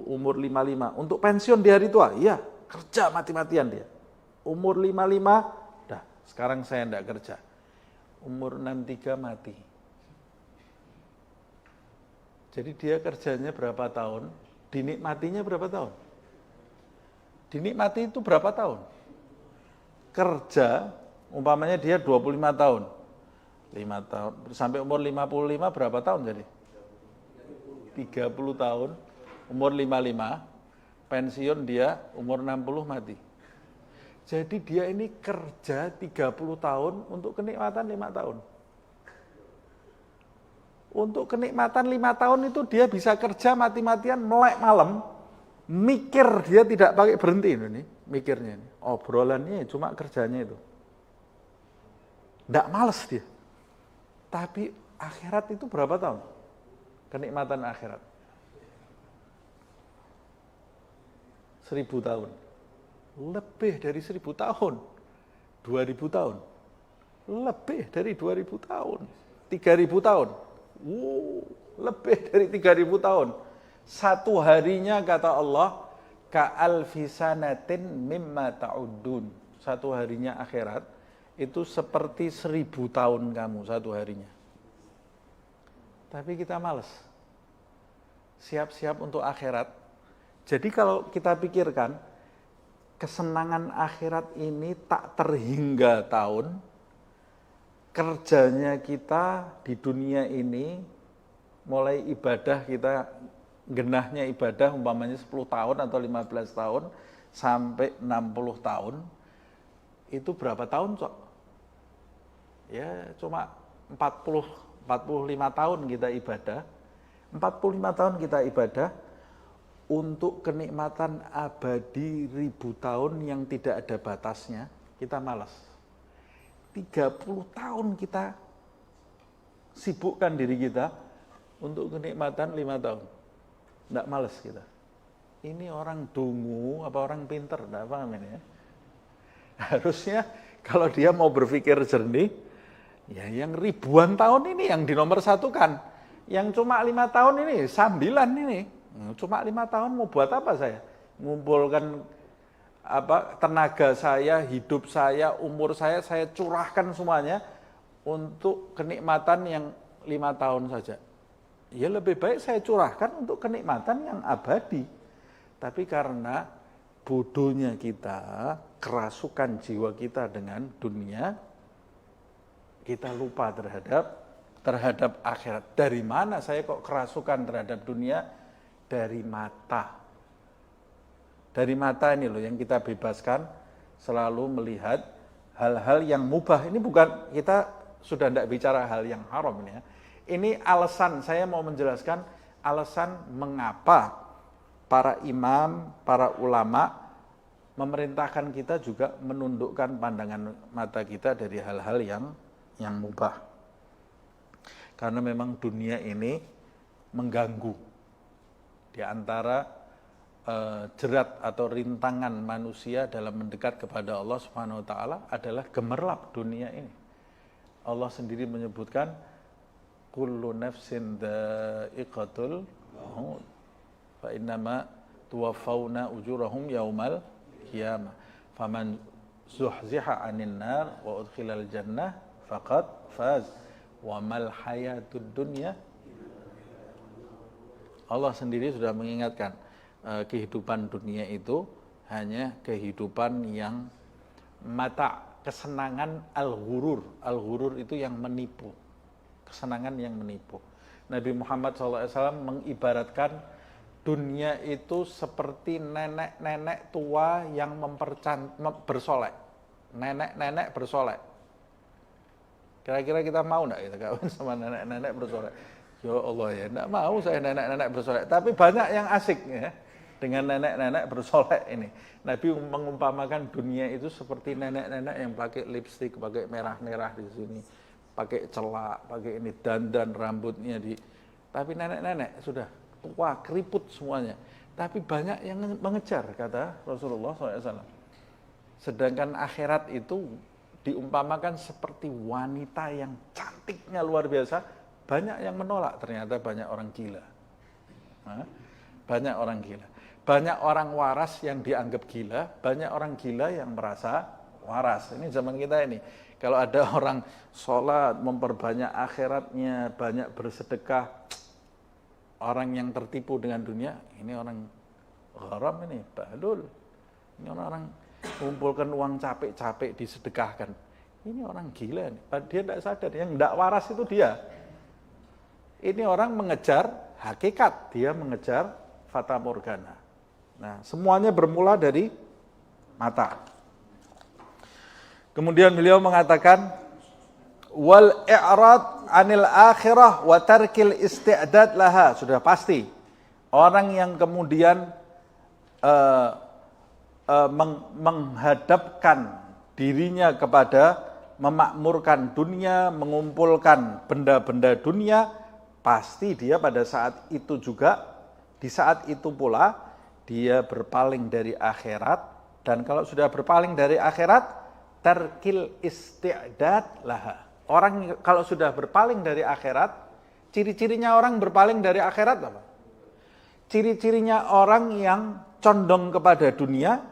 Umur 55. Untuk pensiun di hari tua? Iya, kerja mati-matian dia. Umur 55, dah, sekarang saya enggak kerja. Umur 63 mati. Jadi dia kerjanya berapa tahun? Dinikmatinya berapa tahun? Dinikmati itu berapa tahun? Kerja, umpamanya dia 25 tahun. 5 tahun, sampai umur 55 berapa tahun jadi? 30 tahun, umur 55, pensiun dia, umur 60 mati. Jadi dia ini kerja 30 tahun untuk kenikmatan 5 tahun. Untuk kenikmatan 5 tahun itu dia bisa kerja mati-matian melek malam, mikir dia tidak pakai berhenti ini, mikirnya ini. Obrolannya cuma kerjanya itu. Nggak males dia. Tapi akhirat itu berapa tahun? Kenikmatan akhirat. 1000 tahun. Lebih dari 1000 tahun. 2000 tahun. Lebih dari 2000 tahun. 3000 tahun. Lebih dari 3000 tahun. Satu harinya kata Allah, ka'alfi sanatin mimma ta'uddun. Satu harinya akhirat itu seperti 1000 tahun kamu satu harinya. Tapi kita malas. Siap-siap untuk akhirat. Jadi kalau kita pikirkan, kesenangan akhirat ini tak terhingga tahun, kerjanya kita di dunia ini, mulai ibadah kita, genahnya ibadah umpamanya 10 tahun atau 15 tahun, sampai 60 tahun, itu berapa tahun, Cok? Ya cuma 45 tahun kita ibadah, 45 tahun kita ibadah, untuk kenikmatan abadi 1000 tahun yang tidak ada batasnya, kita malas. 30 tahun kita sibukkan diri kita untuk kenikmatan 5 tahun. Nggak malas kita. Ini orang dungu apa orang pinter, nggak paham ini ya. Harusnya kalau dia mau berpikir jernih, ya yang ribuan tahun ini yang dinomor satukan. Yang cuma 5 tahun ini, sambilan ini. Cuma 5 tahun mau buat apa saya? Ngumpulkan tenaga saya, hidup saya, umur saya curahkan semuanya untuk kenikmatan yang 5 tahun saja. Ya lebih baik saya curahkan untuk kenikmatan yang abadi. Tapi karena bodohnya kita, kerasukan jiwa kita dengan dunia, kita lupa terhadap akhirat. Dari mana saya kok kerasukan terhadap dunia? Dari mata. Dari mata ini loh yang kita bebaskan selalu melihat hal-hal yang mubah. Ini bukan, kita sudah tidak bicara hal yang haram ini ya. Ini alasan, saya mau menjelaskan alasan mengapa para imam, para ulama memerintahkan kita juga menundukkan pandangan mata kita dari hal-hal yang mubah. Karena memang dunia ini mengganggu. Di antara jerat atau rintangan manusia dalam mendekat kepada Allah Subhanahu wa taala adalah gemerlap dunia ini. Allah sendiri menyebutkan kullu nafsin dha'iqatul maut fa innama tuwaffawna ujurahum yaumal qiyamah faman zuhziha 'anil nar wa udkhilal jannah faqad faz wa mal hayatud dunya. Allah sendiri sudah mengingatkan kehidupan dunia itu hanya kehidupan yang mata, kesenangan al-ghurur. Al-ghurur itu yang menipu, kesenangan yang menipu. Nabi Muhammad SAW mengibaratkan dunia itu seperti nenek-nenek tua yang bersolek. Nenek-nenek bersolek. Kira-kira kita mau enggak kita kawin sama nenek-nenek bersolek? Ya Allah ya, enggak mau saya nenek-nenek bersolek. Tapi banyak yang asik ya dengan nenek-nenek bersolek ini. Nabi mengumpamakan dunia itu seperti nenek-nenek yang pakai lipstik, pakai merah-merah di sini, pakai celak, pakai ini dandan rambutnya di. Tapi nenek-nenek sudah tua, keriput semuanya. Tapi banyak yang mengejar kata Rasulullah SAW. Sedangkan akhirat itu diumpamakan seperti wanita yang cantiknya luar biasa. Banyak yang menolak, ternyata banyak orang gila. Banyak orang gila. Banyak orang waras yang dianggap gila, banyak orang gila yang merasa waras. Ini zaman kita ini. Kalau ada orang sholat, memperbanyak akhiratnya, banyak bersedekah, orang yang tertipu dengan dunia, ini orang gharam ini, bahlul. Ini orang mengumpulkan uang capek-capek disedekahkan. Ini orang gila nih. Dia tidak sadar, yang tidak waras itu dia. Ini orang mengejar hakikat, dia mengejar fata morgana. Nah, semuanya bermula dari mata. Kemudian beliau mengatakan wal i'rad 'anil akhirah wa tarkil isti'dad laha. Sudah pasti orang yang kemudian menghadapkan dirinya kepada memakmurkan dunia, mengumpulkan benda-benda dunia, pasti dia pada saat itu juga, di saat itu pula dia berpaling dari akhirat Dan kalau sudah berpaling dari akhirat, tarkil isti'dad laha. Orang kalau sudah berpaling dari akhirat, ciri-cirinya orang berpaling dari akhirat apa? Ciri-cirinya orang yang condong kepada dunia,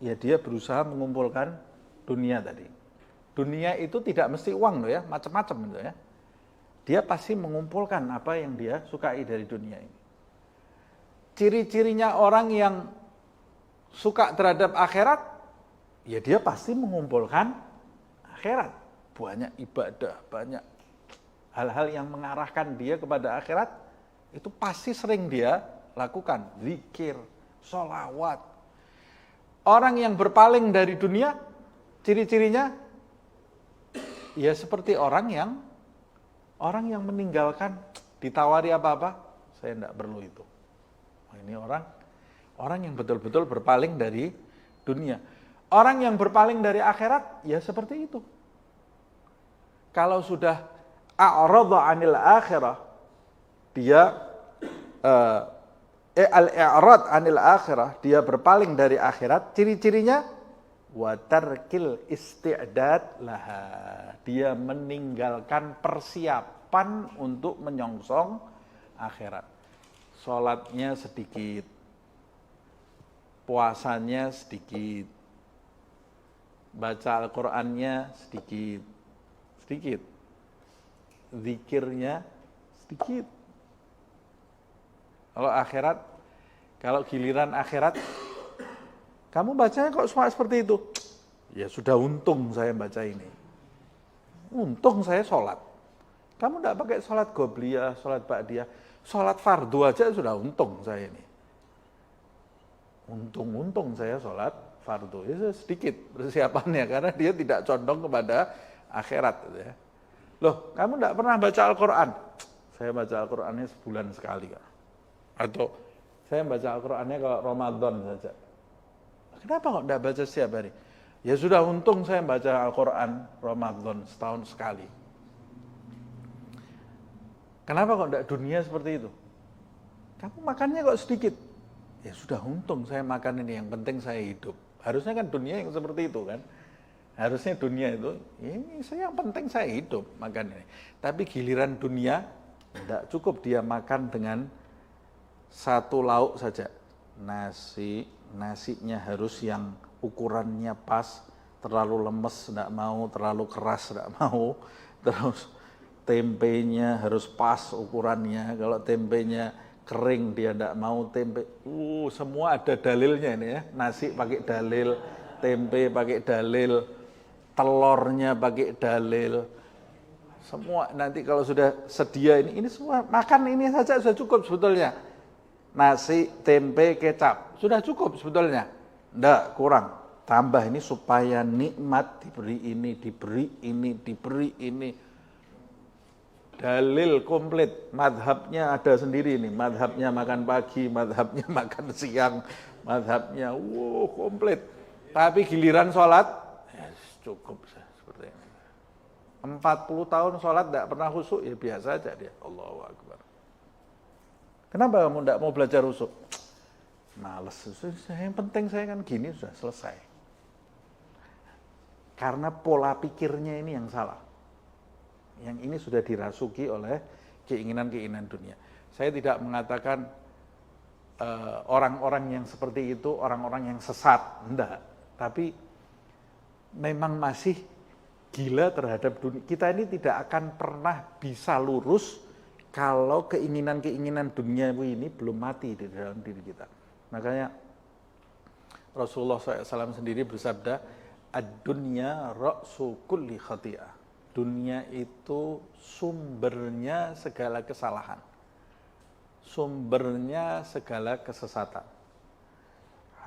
ya dia berusaha mengumpulkan dunia tadi. Dunia itu tidak mesti uang loh ya, macam-macam gitu ya. Dia pasti mengumpulkan apa yang dia sukai dari dunia ini. Ciri-cirinya orang yang suka terhadap akhirat, ya dia pasti mengumpulkan akhirat. Banyak ibadah, banyak hal-hal yang mengarahkan dia kepada akhirat, itu pasti sering dia lakukan. Zikir, sholawat. Orang yang berpaling dari dunia, ciri-cirinya, ya seperti orang yang meninggalkan, ditawari apa-apa, saya tidak perlu itu. Ini orang yang betul-betul berpaling dari dunia. Orang yang berpaling dari akhirat, ya seperti itu. Kalau sudah a'rada 'anil akhirah, dia al-i'rad 'anil akhirah, dia berpaling dari akhirat, ciri-cirinya wa tarkil isti'dad laha. Dia meninggalkan persiapan untuk menyongsong akhirat. Salatnya sedikit, puasanya sedikit, baca Al-Qur'annya sedikit, zikirnya sedikit. Kalau akhirat, kalau giliran akhirat, kamu bacanya kok semua seperti itu? Ya sudah, untung saya baca ini. Untung saya sholat. Kamu tidak pakai sholat qobliyah, sholat ba'diyah, sholat fardu aja sudah untung saya ini. Untung saya sholat fardu. Ya sedikit persiapannya, karena dia tidak condong kepada akhirat. Ya. Loh, kamu tidak pernah baca Al-Quran? Saya baca Al-Qurannya sebulan sekali. Atau saya baca Al-Qurannya kalau Ramadan saja. Kenapa kok tidak baca setiap hari? Ya sudah, untung saya baca Al-Quran Ramadan setahun sekali. Kenapa kok tidak dunia seperti itu? Kamu makannya kok sedikit? Ya sudah, untung saya makan ini, yang penting saya hidup. Harusnya kan dunia yang seperti itu kan. Harusnya dunia itu, ini yang penting saya hidup, makan ini. Tapi giliran dunia, tidak cukup dia makan dengan satu lauk saja. Nasinya harus yang ukurannya pas, terlalu lemes tidak mau, terlalu keras tidak mau. Terus tempenya harus pas ukurannya, kalau tempenya kering dia tidak mau tempe. Semua ada dalilnya ini ya. Nasi pakai dalil, tempe pakai dalil, telurnya pakai dalil. Semua nanti kalau sudah sedia ini semua makan ini saja sudah cukup sebetulnya. Nasi, tempe, kecap, sudah cukup sebetulnya. Enggak, kurang. Tambah ini supaya nikmat, diberi ini, diberi ini, diberi ini. Dalil komplit, madhabnya ada sendiri ini. Madhabnya makan pagi, madhabnya makan siang, madhabnya komplit. Tapi giliran sholat, ya cukup seperti ini. 40 tahun sholat tidak pernah khusyuk, ya biasa aja dia. Allahu Akbar. Kenapa kamu tidak mau belajar khusyuk? Males, yang penting saya kan gini sudah selesai. Karena pola pikirnya ini yang salah. Yang ini sudah dirasuki oleh keinginan-keinginan dunia. Saya tidak mengatakan orang-orang yang seperti itu, orang-orang yang sesat, enggak. Tapi memang masih gila terhadap dunia. Kita ini tidak akan pernah bisa lurus kalau keinginan-keinginan duniawi ini belum mati di dalam diri kita. Makanya Rasulullah SAW sendiri bersabda, ad-dunya ra'su kulli khati'ah. Dunia itu sumbernya segala kesalahan. Sumbernya segala kesesatan.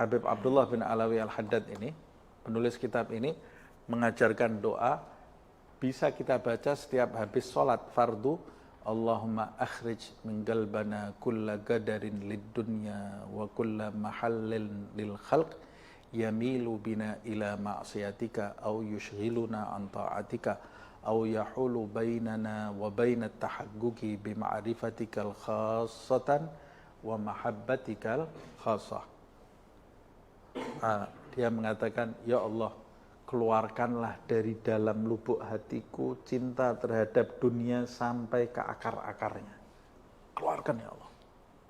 Habib Abdullah bin Alawi Al-Haddad ini, penulis kitab ini, mengajarkan doa, bisa kita baca setiap habis sholat fardu, Allahumma akhrij min qalbana kulla qadarin lid dunya wa kulla mahallin lil khalq yamilu bina ila ma'siyatika au yushghiluna an ta'atika au yahulu bainana wa bainat tahaqquqi bi ma'rifatikal khassatan wa mahabbatikal khassah. Dia mengatakan, ya Allah, keluarkanlah dari dalam lubuk hatiku cinta terhadap dunia sampai ke akar-akarnya. Keluarkan ya Allah.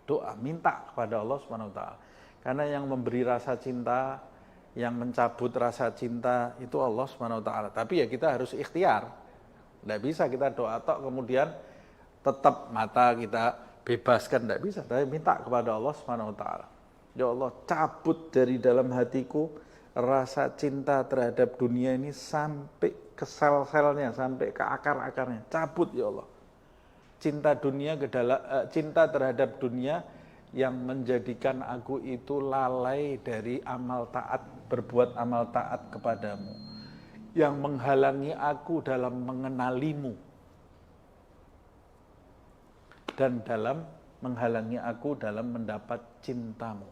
Doa, minta kepada Allah Subhanahu wa taala. Karena yang memberi rasa cinta, yang mencabut rasa cinta itu Allah Subhanahu wa taala. Tapi ya kita harus ikhtiar. Tidak bisa kita doa tok kemudian tetap mata kita bebaskan, tidak bisa. Tapi minta kepada Allah Subhanahu wa taala. Ya Allah, cabut dari dalam hatiku rasa cinta terhadap dunia ini sampai ke sel-selnya, sampai ke akar-akarnya. Cabut ya Allah. Cinta terhadap dunia yang menjadikan aku itu lalai dari amal taat, berbuat amal taat kepadamu. Yang menghalangi aku dalam mengenalimu. Dan dalam menghalangi aku dalam mendapat cintamu.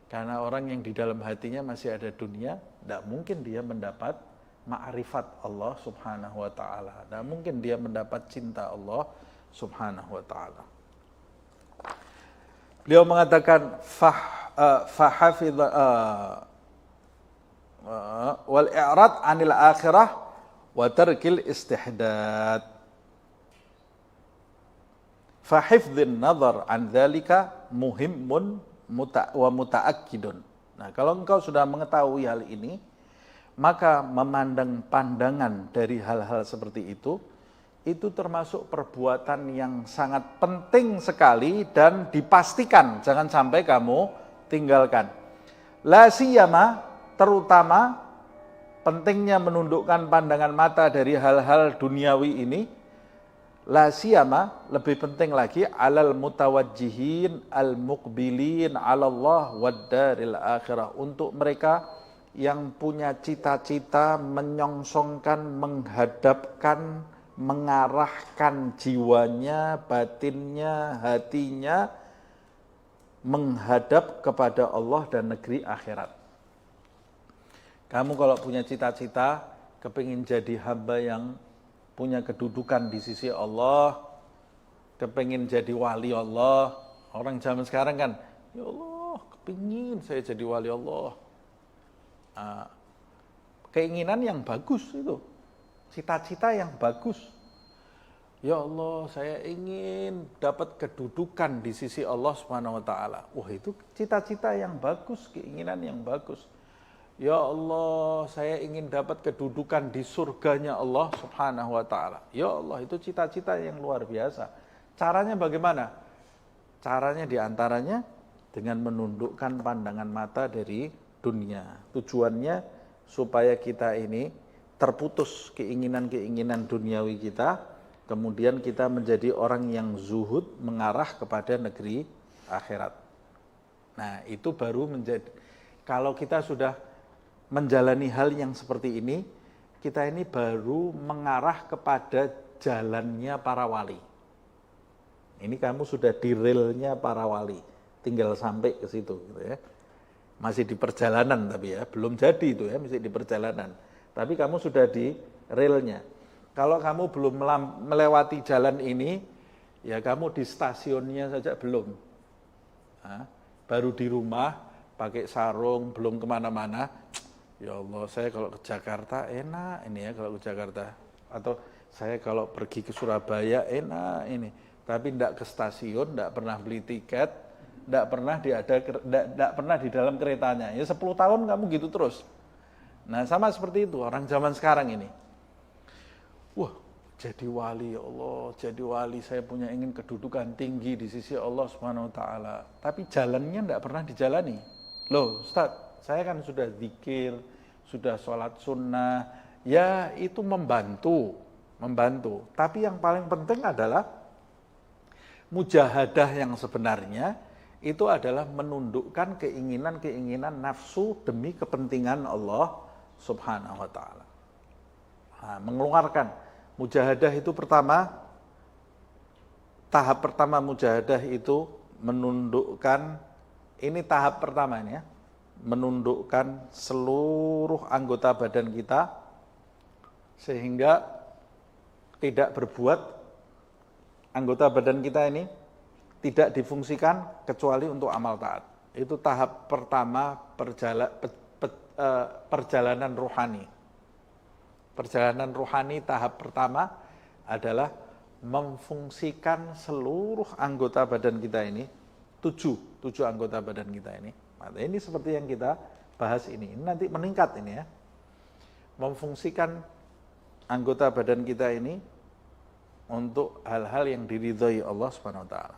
Karena orang yang di dalam hatinya masih ada dunia, tidak mungkin dia mendapat ma'rifat Allah Subhanahu wa taala. Tidak mungkin dia mendapat cinta Allah Subhanahu wa taala. Beliau mengatakan fahafidh wal i'rad 'anil akhirah wa tarkil istihdad. Fahifdhin nazar 'an dzalika muhimmun wa muta'akkidun. Nah, kalau engkau sudah mengetahui hal ini, maka memandang pandangan dari hal-hal seperti itu termasuk perbuatan yang sangat penting sekali dan dipastikan jangan sampai kamu tinggalkan. La siyama, terutama pentingnya menundukkan pandangan mata dari hal-hal duniawi ini. La siyama, lebih penting lagi, alal mutawajjihin al-muqbilin 'ala Allah wad daril akhirah, untuk mereka yang punya cita-cita menyongsongkan, menghadapkan, mengarahkan jiwanya, batinnya, hatinya menghadap kepada Allah dan negeri akhirat. Kamu kalau punya cita-cita kepingin jadi hamba yang punya kedudukan di sisi Allah, kepingin jadi wali Allah. Orang zaman sekarang kan, ya Allah, kepingin saya jadi wali Allah. Keinginan yang bagus itu, cita-cita yang bagus. Ya Allah, saya ingin dapat kedudukan di sisi Allah Subhanahu wa taala. Wah, itu cita-cita yang bagus, keinginan yang bagus. Ya Allah, saya ingin dapat kedudukan di surganya Allah Subhanahu wa taala. Ya Allah, itu cita-cita yang luar biasa. Caranya bagaimana? Caranya diantaranya dengan menundukkan pandangan mata dari dunia. Tujuannya supaya kita ini terputus keinginan-keinginan duniawi kita, kemudian kita menjadi orang yang zuhud mengarah kepada negeri akhirat. Nah, itu baru menjadi, kalau kita sudah menjalani hal yang seperti ini, kita ini baru mengarah kepada jalannya para wali. Ini kamu sudah di relnya para wali, tinggal sampai ke situ gitu ya. Masih di perjalanan tapi ya, belum jadi itu ya, masih di perjalanan. Tapi kamu sudah di relnya. Kalau kamu belum melewati jalan ini, ya kamu di stasiunnya saja belum. Nah, baru di rumah, pakai sarung, belum kemana-mana. Ya Allah, saya kalau ke Jakarta enak ini ya kalau ke Jakarta. Atau saya kalau pergi ke Surabaya enak ini. Tapi tidak ke stasiun, tidak pernah beli tiket, tidak pernah di dalam keretanya. Ya 10 tahun kamu gitu terus. Nah, sama seperti itu orang zaman sekarang ini. Wah, jadi wali ya Allah, jadi wali, saya punya ingin kedudukan tinggi di sisi Allah Subhanahu wa taala. Tapi jalannya tidak pernah dijalani. Loh, Ustaz, saya kan sudah zikir, sudah sholat sunnah, ya itu membantu. Tapi yang paling penting adalah mujahadah yang sebenarnya itu adalah menundukkan keinginan-keinginan nafsu demi kepentingan Allah Subhanahu wa taala. Nah, mengeluarkan mujahadah itu tahap pertama mujahadah itu menundukkan, ini tahap pertama ini ya, menundukkan seluruh anggota badan kita sehingga tidak berbuat, anggota badan kita ini tidak difungsikan kecuali untuk amal taat. Itu tahap pertama perjalanan rohani. Perjalanan rohani tahap pertama adalah memfungsikan seluruh anggota badan kita ini, tujuh anggota badan kita ini. Nah, ini seperti yang kita bahas ini nanti meningkat ini ya. Memfungsikan anggota badan kita ini untuk hal-hal yang diridhai Allah Subhanahu wa taala.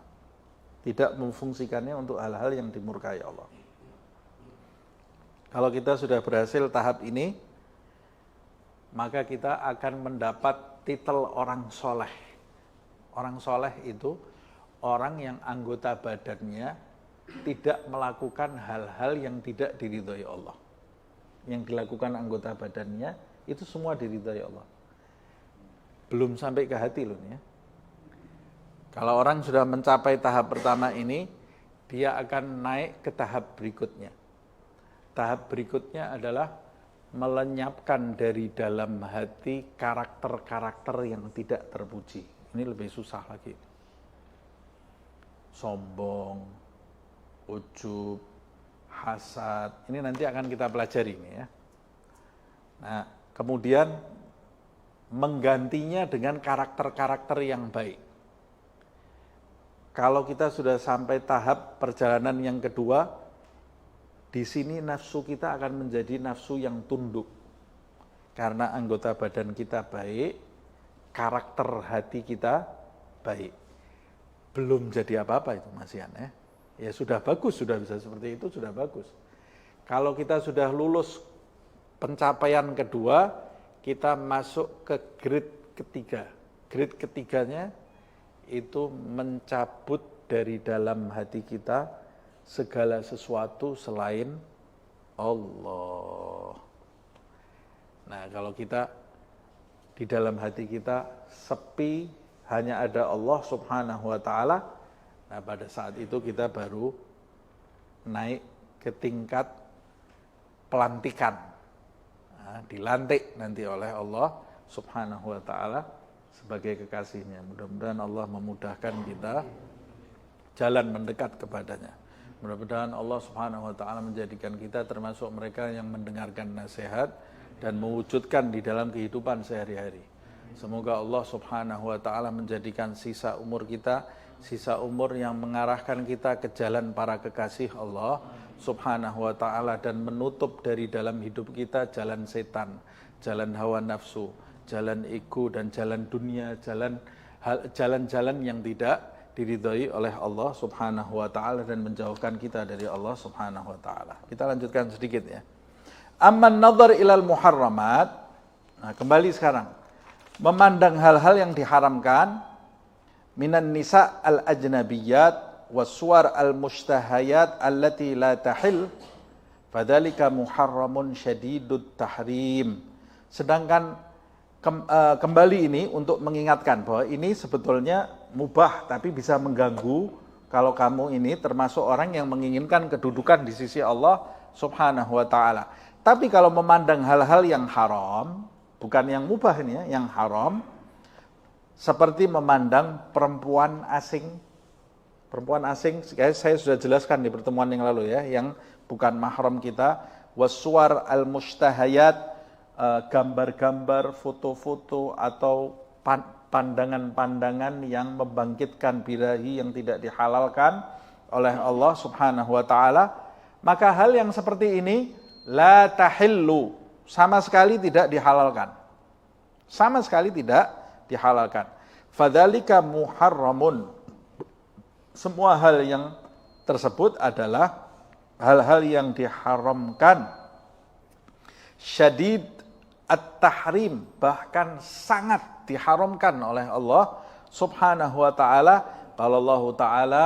Tidak memfungsikannya untuk hal-hal yang dimurkai Allah. Kalau kita sudah berhasil tahap ini, maka kita akan mendapat titel orang soleh. Orang soleh itu orang yang anggota badannya tidak melakukan hal-hal yang tidak diridhai Allah. Yang dilakukan anggota badannya itu semua diridhai Allah. Belum sampai ke hati loh ya. Kalau orang sudah mencapai tahap pertama ini, dia akan naik ke tahap berikutnya. Tahap berikutnya adalah melenyapkan dari dalam hati karakter-karakter yang tidak terpuji. Ini lebih susah lagi. Sombong, ujub, hasad, ini nanti akan kita pelajari ini ya. Nah, kemudian menggantinya dengan karakter-karakter yang baik. Kalau kita sudah sampai tahap perjalanan yang kedua, di sini nafsu kita akan menjadi nafsu yang tunduk. Karena anggota badan kita baik, karakter hati kita baik. Belum jadi apa-apa itu Mas Ian ya. Ya sudah bagus, sudah bisa seperti itu, sudah bagus. Kalau kita sudah lulus pencapaian kedua, kita masuk ke grade ketiga. Grade ketiganya itu mencabut dari dalam hati kita segala sesuatu selain Allah. Nah, kalau kita di dalam hati kita sepi, hanya ada Allah Subhanahu wa taala, nah pada saat itu kita baru naik ke tingkat pelantikan. Nah, dilantik nanti oleh Allah Subhanahu wa taala sebagai kekasihnya. Mudah-mudahan Allah memudahkan kita jalan mendekat kepadanya. Mudah-mudahan Allah Subhanahu wa taala menjadikan kita termasuk mereka yang mendengarkan nasihat dan mewujudkan di dalam kehidupan sehari-hari. Semoga Allah Subhanahu wa taala menjadikan sisa umur kita, sisa umur yang mengarahkan kita ke jalan para kekasih Allah Subhanahu wa taala dan menutup dari dalam hidup kita jalan setan, jalan hawa nafsu, jalan ego dan jalan dunia, jalan-jalan yang tidak diridhai oleh Allah Subhanahu wa taala dan menjauhkan kita dari Allah Subhanahu wa taala. Kita lanjutkan sedikit ya. Amman nadhar ilal muharramat. Nah, kembali sekarang. Memandang hal-hal yang diharamkan minan nisa al-ajnabiyyat waswar al-mushtahayat allati la tahil fadzalika muharramun syadidut tahrim. Sedangkan kembali ini untuk mengingatkan bahwa ini sebetulnya mubah tapi bisa mengganggu kalau kamu ini termasuk orang yang menginginkan kedudukan di sisi Allah Subhanahu wa taala. Tapi kalau memandang hal-hal yang haram, bukan yang mubah ini ya, yang haram, seperti memandang perempuan asing. Perempuan asing, saya sudah jelaskan di pertemuan yang lalu ya, yang bukan mahram kita, waswar al-mushtahayat, gambar-gambar, foto-foto atau pandangan-pandangan yang membangkitkan birahi yang tidak dihalalkan oleh Allah Subhanahu wa taala, maka hal yang seperti ini la tahillu, sama sekali tidak dihalalkan. Sama sekali tidak dihalalkan. Fadzalika muharramun. Semua hal yang tersebut adalah hal-hal yang diharamkan. Syadid at-tahrim, bahkan sangat diharamkan oleh Allah Subhanahu wa taala. Qala Allah taala,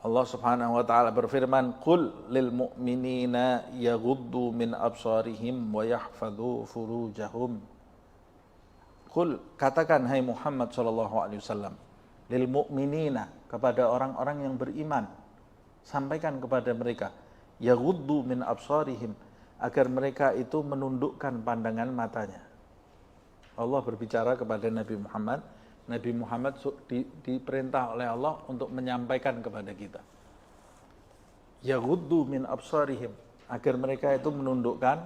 Allah Subhanahu wa taala berfirman, "Qul lil mu'minina yaghuddu min absarihim wa yahfadhu furujahum." Qul, katakan hai Muhammad sallallahu alaihi wasallam, lil mu'minina, kepada orang-orang yang beriman, sampaikan kepada mereka, yaghuddu min absarihim, agar mereka itu menundukkan pandangan matanya. Allah berbicara kepada Nabi Muhammad. Nabi Muhammad diperintah oleh Allah untuk menyampaikan kepada kita. yaghuddu min absarihim, agar mereka itu menundukkan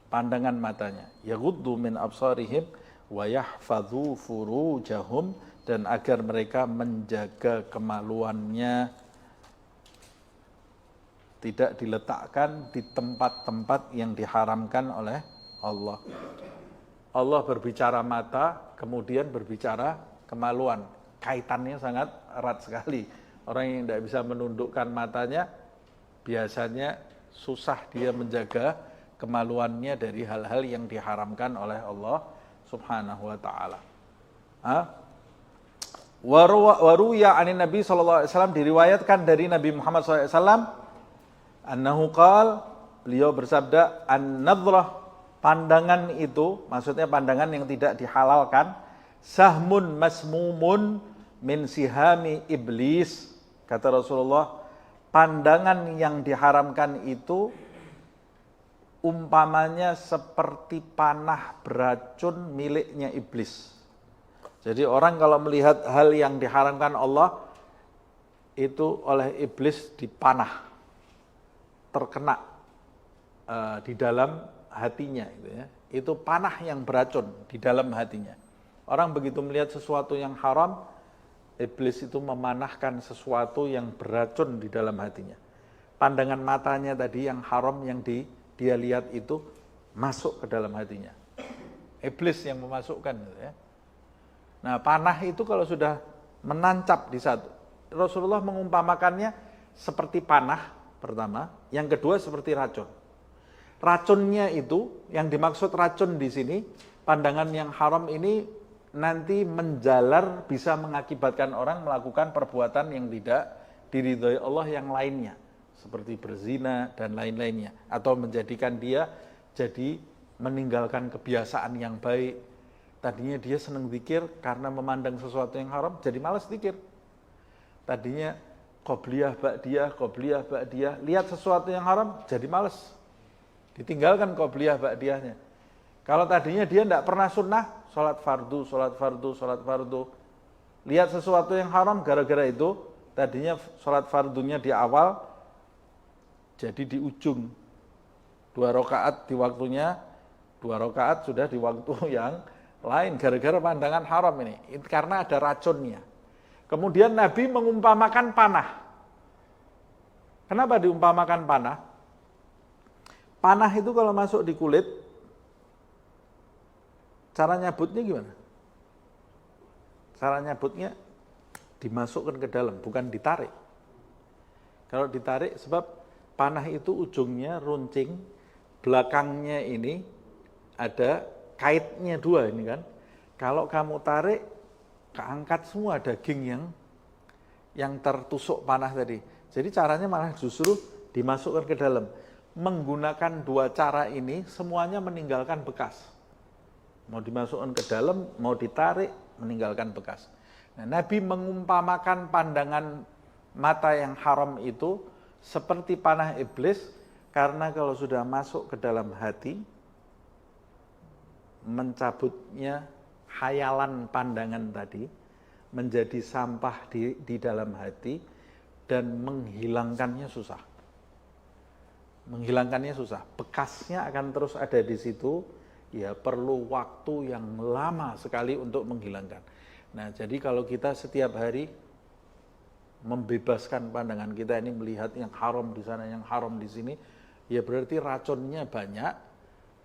pandangan matanya. Yaghuddu min absarihim wa yahfadzu furujahum, dan agar mereka menjaga kemaluannya, tidak diletakkan di tempat-tempat yang diharamkan oleh Allah. Allah berbicara mata, kemudian berbicara kemaluan. Kaitannya sangat erat sekali. Orang yang tidak bisa menundukkan matanya, biasanya susah dia menjaga kemaluannya dari hal-hal yang diharamkan oleh Allah Subhanahu wa ta'ala. Waruya anin Nabi SAW, diriwayatkan dari Nabi Muhammad SAW, annahu qal, beliau bersabda, an-nadhrah, pandangan itu, maksudnya pandangan yang tidak dihalalkan, sahmun masmumun min sihami iblis, kata Rasulullah, pandangan yang diharamkan itu umpamanya seperti panah beracun miliknya iblis. Jadi orang kalau melihat hal yang diharamkan Allah, itu oleh iblis dipanah, terkena di dalam hatinya, gitu ya. Itu panah yang beracun di dalam hatinya. Orang begitu melihat sesuatu yang haram, iblis itu memanahkan sesuatu yang beracun di dalam hatinya. Pandangan matanya tadi yang haram yang dia lihat itu masuk ke dalam hatinya. Iblis yang memasukkan, gitu ya. Nah, panah itu kalau sudah menancap di satu, Rasulullah mengumpamakannya seperti panah pertama, yang kedua seperti racun. Racunnya itu, yang dimaksud racun di sini, pandangan yang haram ini nanti menjalar, bisa mengakibatkan orang melakukan perbuatan yang tidak diridhoi Allah yang lainnya, seperti berzina dan lain-lainnya, atau menjadikan dia jadi meninggalkan kebiasaan yang baik. Tadinya dia senang zikir, karena memandang sesuatu yang haram jadi malas zikir. Tadinya qobliyah ba'diyah, lihat sesuatu yang haram jadi malas, ditinggalkan qobliyah ba'diyahnya. Kalau tadinya dia tidak pernah sunnah, sholat fardu, lihat sesuatu yang haram, gara-gara itu tadinya sholat fardunya di awal, jadi di ujung, 2 rakaat di waktunya, 2 rakaat sudah di waktu yang lain, gara-gara pandangan haram ini, karena ada racunnya. Kemudian Nabi mengumpamakan panah. Kenapa diumpamakan panah? Panah itu kalau masuk di kulit, cara nyabutnya gimana? Cara nyabutnya dimasukkan ke dalam, bukan ditarik. Kalau ditarik, sebab panah itu ujungnya runcing, belakangnya ini ada kaitnya 2 ini kan. Kalau kamu tarik, keangkat semua daging yang tertusuk panah tadi. Jadi caranya malah justru dimasukkan ke dalam. Menggunakan 2 cara ini, semuanya meninggalkan bekas. Mau dimasukkan ke dalam, mau ditarik, meninggalkan bekas. Nah, Nabi mengumpamakan pandangan mata yang haram itu seperti panah iblis, karena kalau sudah masuk ke dalam hati, mencabutnya hayalan pandangan tadi menjadi sampah di dalam hati, dan menghilangkannya susah. Menghilangkannya susah. Bekasnya akan terus ada di situ, ya perlu waktu yang lama sekali untuk menghilangkan. Nah, jadi kalau kita setiap hari membebaskan pandangan kita ini, melihat yang haram di sana, yang haram di sini, ya berarti racunnya banyak,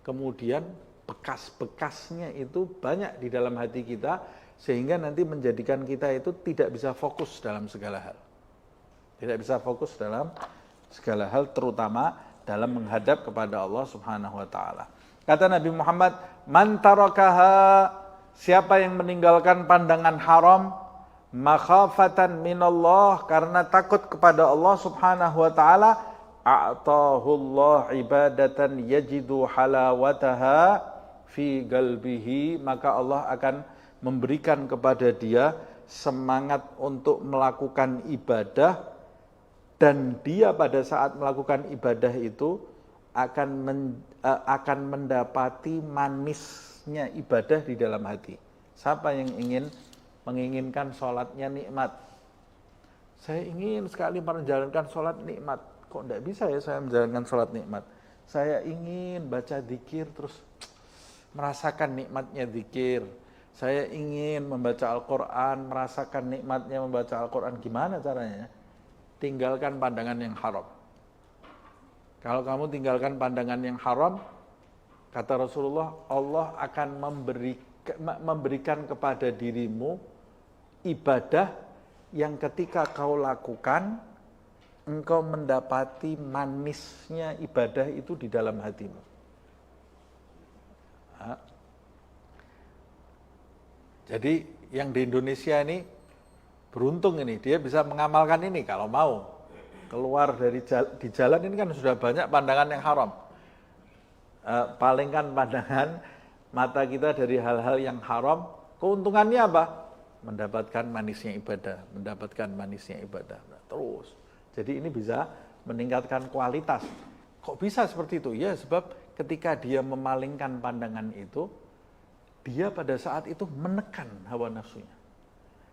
kemudian bekas-bekasnya itu banyak di dalam hati kita, sehingga nanti menjadikan kita itu tidak bisa fokus dalam segala hal. Tidak bisa fokus dalam segala hal, terutama dalam menghadap kepada Allah Subhanahu wa ta'ala. Kata Nabi Muhammad, man tarakaha, siapa yang meninggalkan pandangan haram, makhafatan minallah, karena takut kepada Allah Subhanahu wa ta'ala, a'tahullah ibadatan yajidu halawataha fi qalbihi, maka Allah akan memberikan kepada dia semangat untuk melakukan ibadah, dan dia pada saat melakukan ibadah itu akan mendapati manisnya ibadah di dalam hati. Siapa yang menginginkan sholatnya nikmat? Saya ingin sekali menjalankan sholat nikmat. kok enggak bisa ya saya menjalankan sholat nikmat. Saya ingin baca zikir terus merasakan nikmatnya zikir. Saya ingin membaca Al-Quran, merasakan nikmatnya membaca Al-Quran. Gimana caranya? Tinggalkan pandangan yang haram. Kalau kamu tinggalkan pandangan yang haram, kata Rasulullah, Allah akan memberikan kepada dirimu ibadah yang ketika kau lakukan, engkau mendapati manisnya ibadah itu di dalam hatimu. Jadi yang di Indonesia ini beruntung ini, dia bisa mengamalkan ini kalau mau. Keluar dari di jalan ini kan sudah banyak pandangan yang haram. Palingkan pandangan mata kita dari hal-hal yang haram, keuntungannya apa? Mendapatkan manisnya ibadah, mendapatkan manisnya ibadah. Terus, jadi ini bisa meningkatkan kualitas. Kok bisa seperti itu? Ya sebab ketika dia memalingkan pandangan itu, dia pada saat itu menekan hawa nafsunya.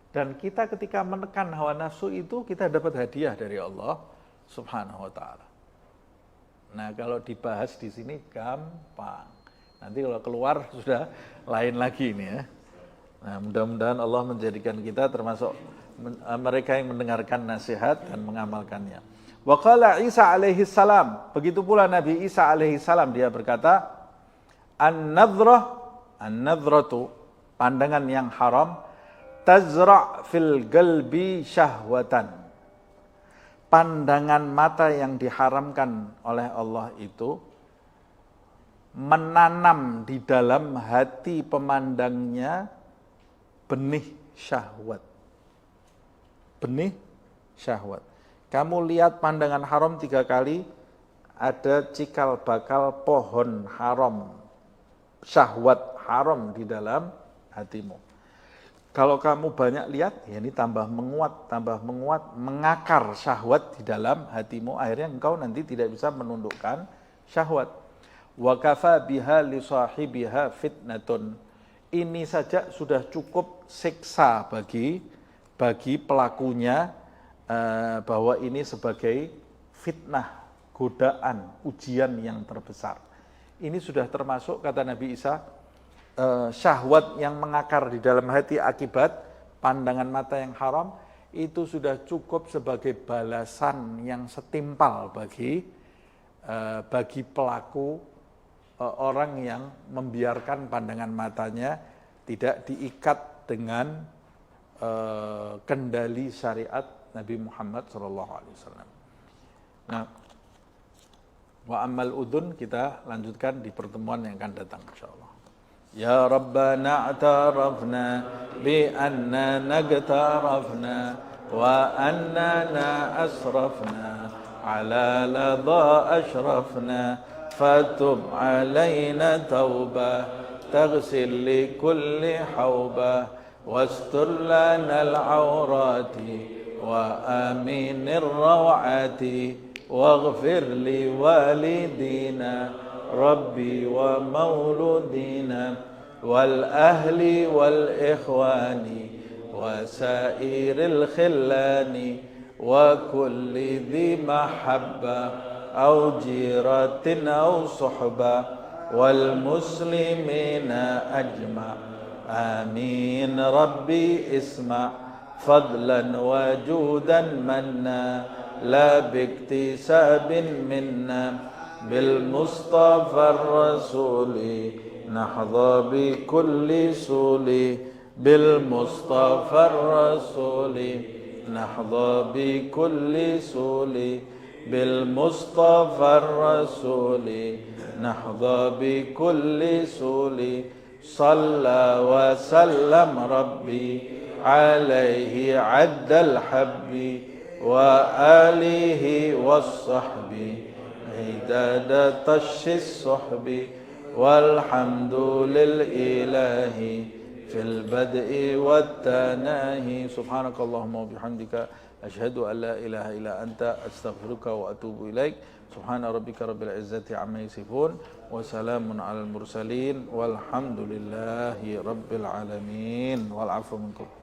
Dan kita ketika menekan hawa nafsu itu, kita dapat hadiah dari Allah Subhanahu wa ta'ala. Nah, kalau dibahas di sini gampang. Nanti kalau keluar sudah lain lagi ini ya. Nah, mudah-mudahan Allah menjadikan kita termasuk mereka yang mendengarkan nasihat dan mengamalkannya. Wa qala Isa alaihi salam, begitu pula Nabi Isa alaihi salam, dia berkata, An-nadhratu, pandangan yang haram, tazra' fil qalbi syahwatan. Pandangan mata yang diharamkan oleh Allah itu menanam di dalam hati pemandangnya benih syahwat. Benih syahwat. Kamu lihat pandangan haram 3 kali, ada cikal bakal pohon haram, syahwat haram di dalam hatimu. Kalau kamu banyak lihat, ya ini tambah menguat, mengakar syahwat di dalam hatimu, akhirnya engkau nanti tidak bisa menundukkan syahwat. Wa kafa biha li sahibiha fitnatun. Ini saja sudah cukup siksa bagi pelakunya, bahwa ini sebagai fitnah, godaan, ujian yang terbesar. Ini sudah termasuk, kata Nabi Isa, syahwat yang mengakar di dalam hati akibat pandangan mata yang haram, itu sudah cukup sebagai balasan yang setimpal bagi pelaku, orang yang membiarkan pandangan matanya tidak diikat dengan kendali syariat Nabi Muhammad SAW. Nah, wa amal udun kita lanjutkan di pertemuan yang akan datang insyaallah. Ya Rabbana a'tarafna bi anna nagtarafna wa annana asrafna ala ladha ashrafna fatub alaina tauba taghsil li kulli hauba wastur lana al-awrati wa aminir rawati waghfir li walidina Rabbi wa mauludina wal ahli wal ikhwani wa sairil khillani wa kulli dhi mahabba au jiratin au suhba wal muslimina ajma. Amin. Rabbi isma' fadlan wa judan manna la biktisabin minna بالمصطفى الرسول نحظى بكل سول بالمصطفى الرسول نحظى بكل سول بالمصطفى الرسول نحظى بكل سول صلى وسلم ربي عليه عد الحب وآله والصحب عداد طش الصحب والحمد للإله في البدء والتناهي سبحانك اللهم وبحمدك أشهد أن لا إله إلا أنت أستغفرك وأتوب إليك سبحان ربك رب العزة عما يصفون وسلام على المرسلين والحمد لله رب العالمين والعفو منكم.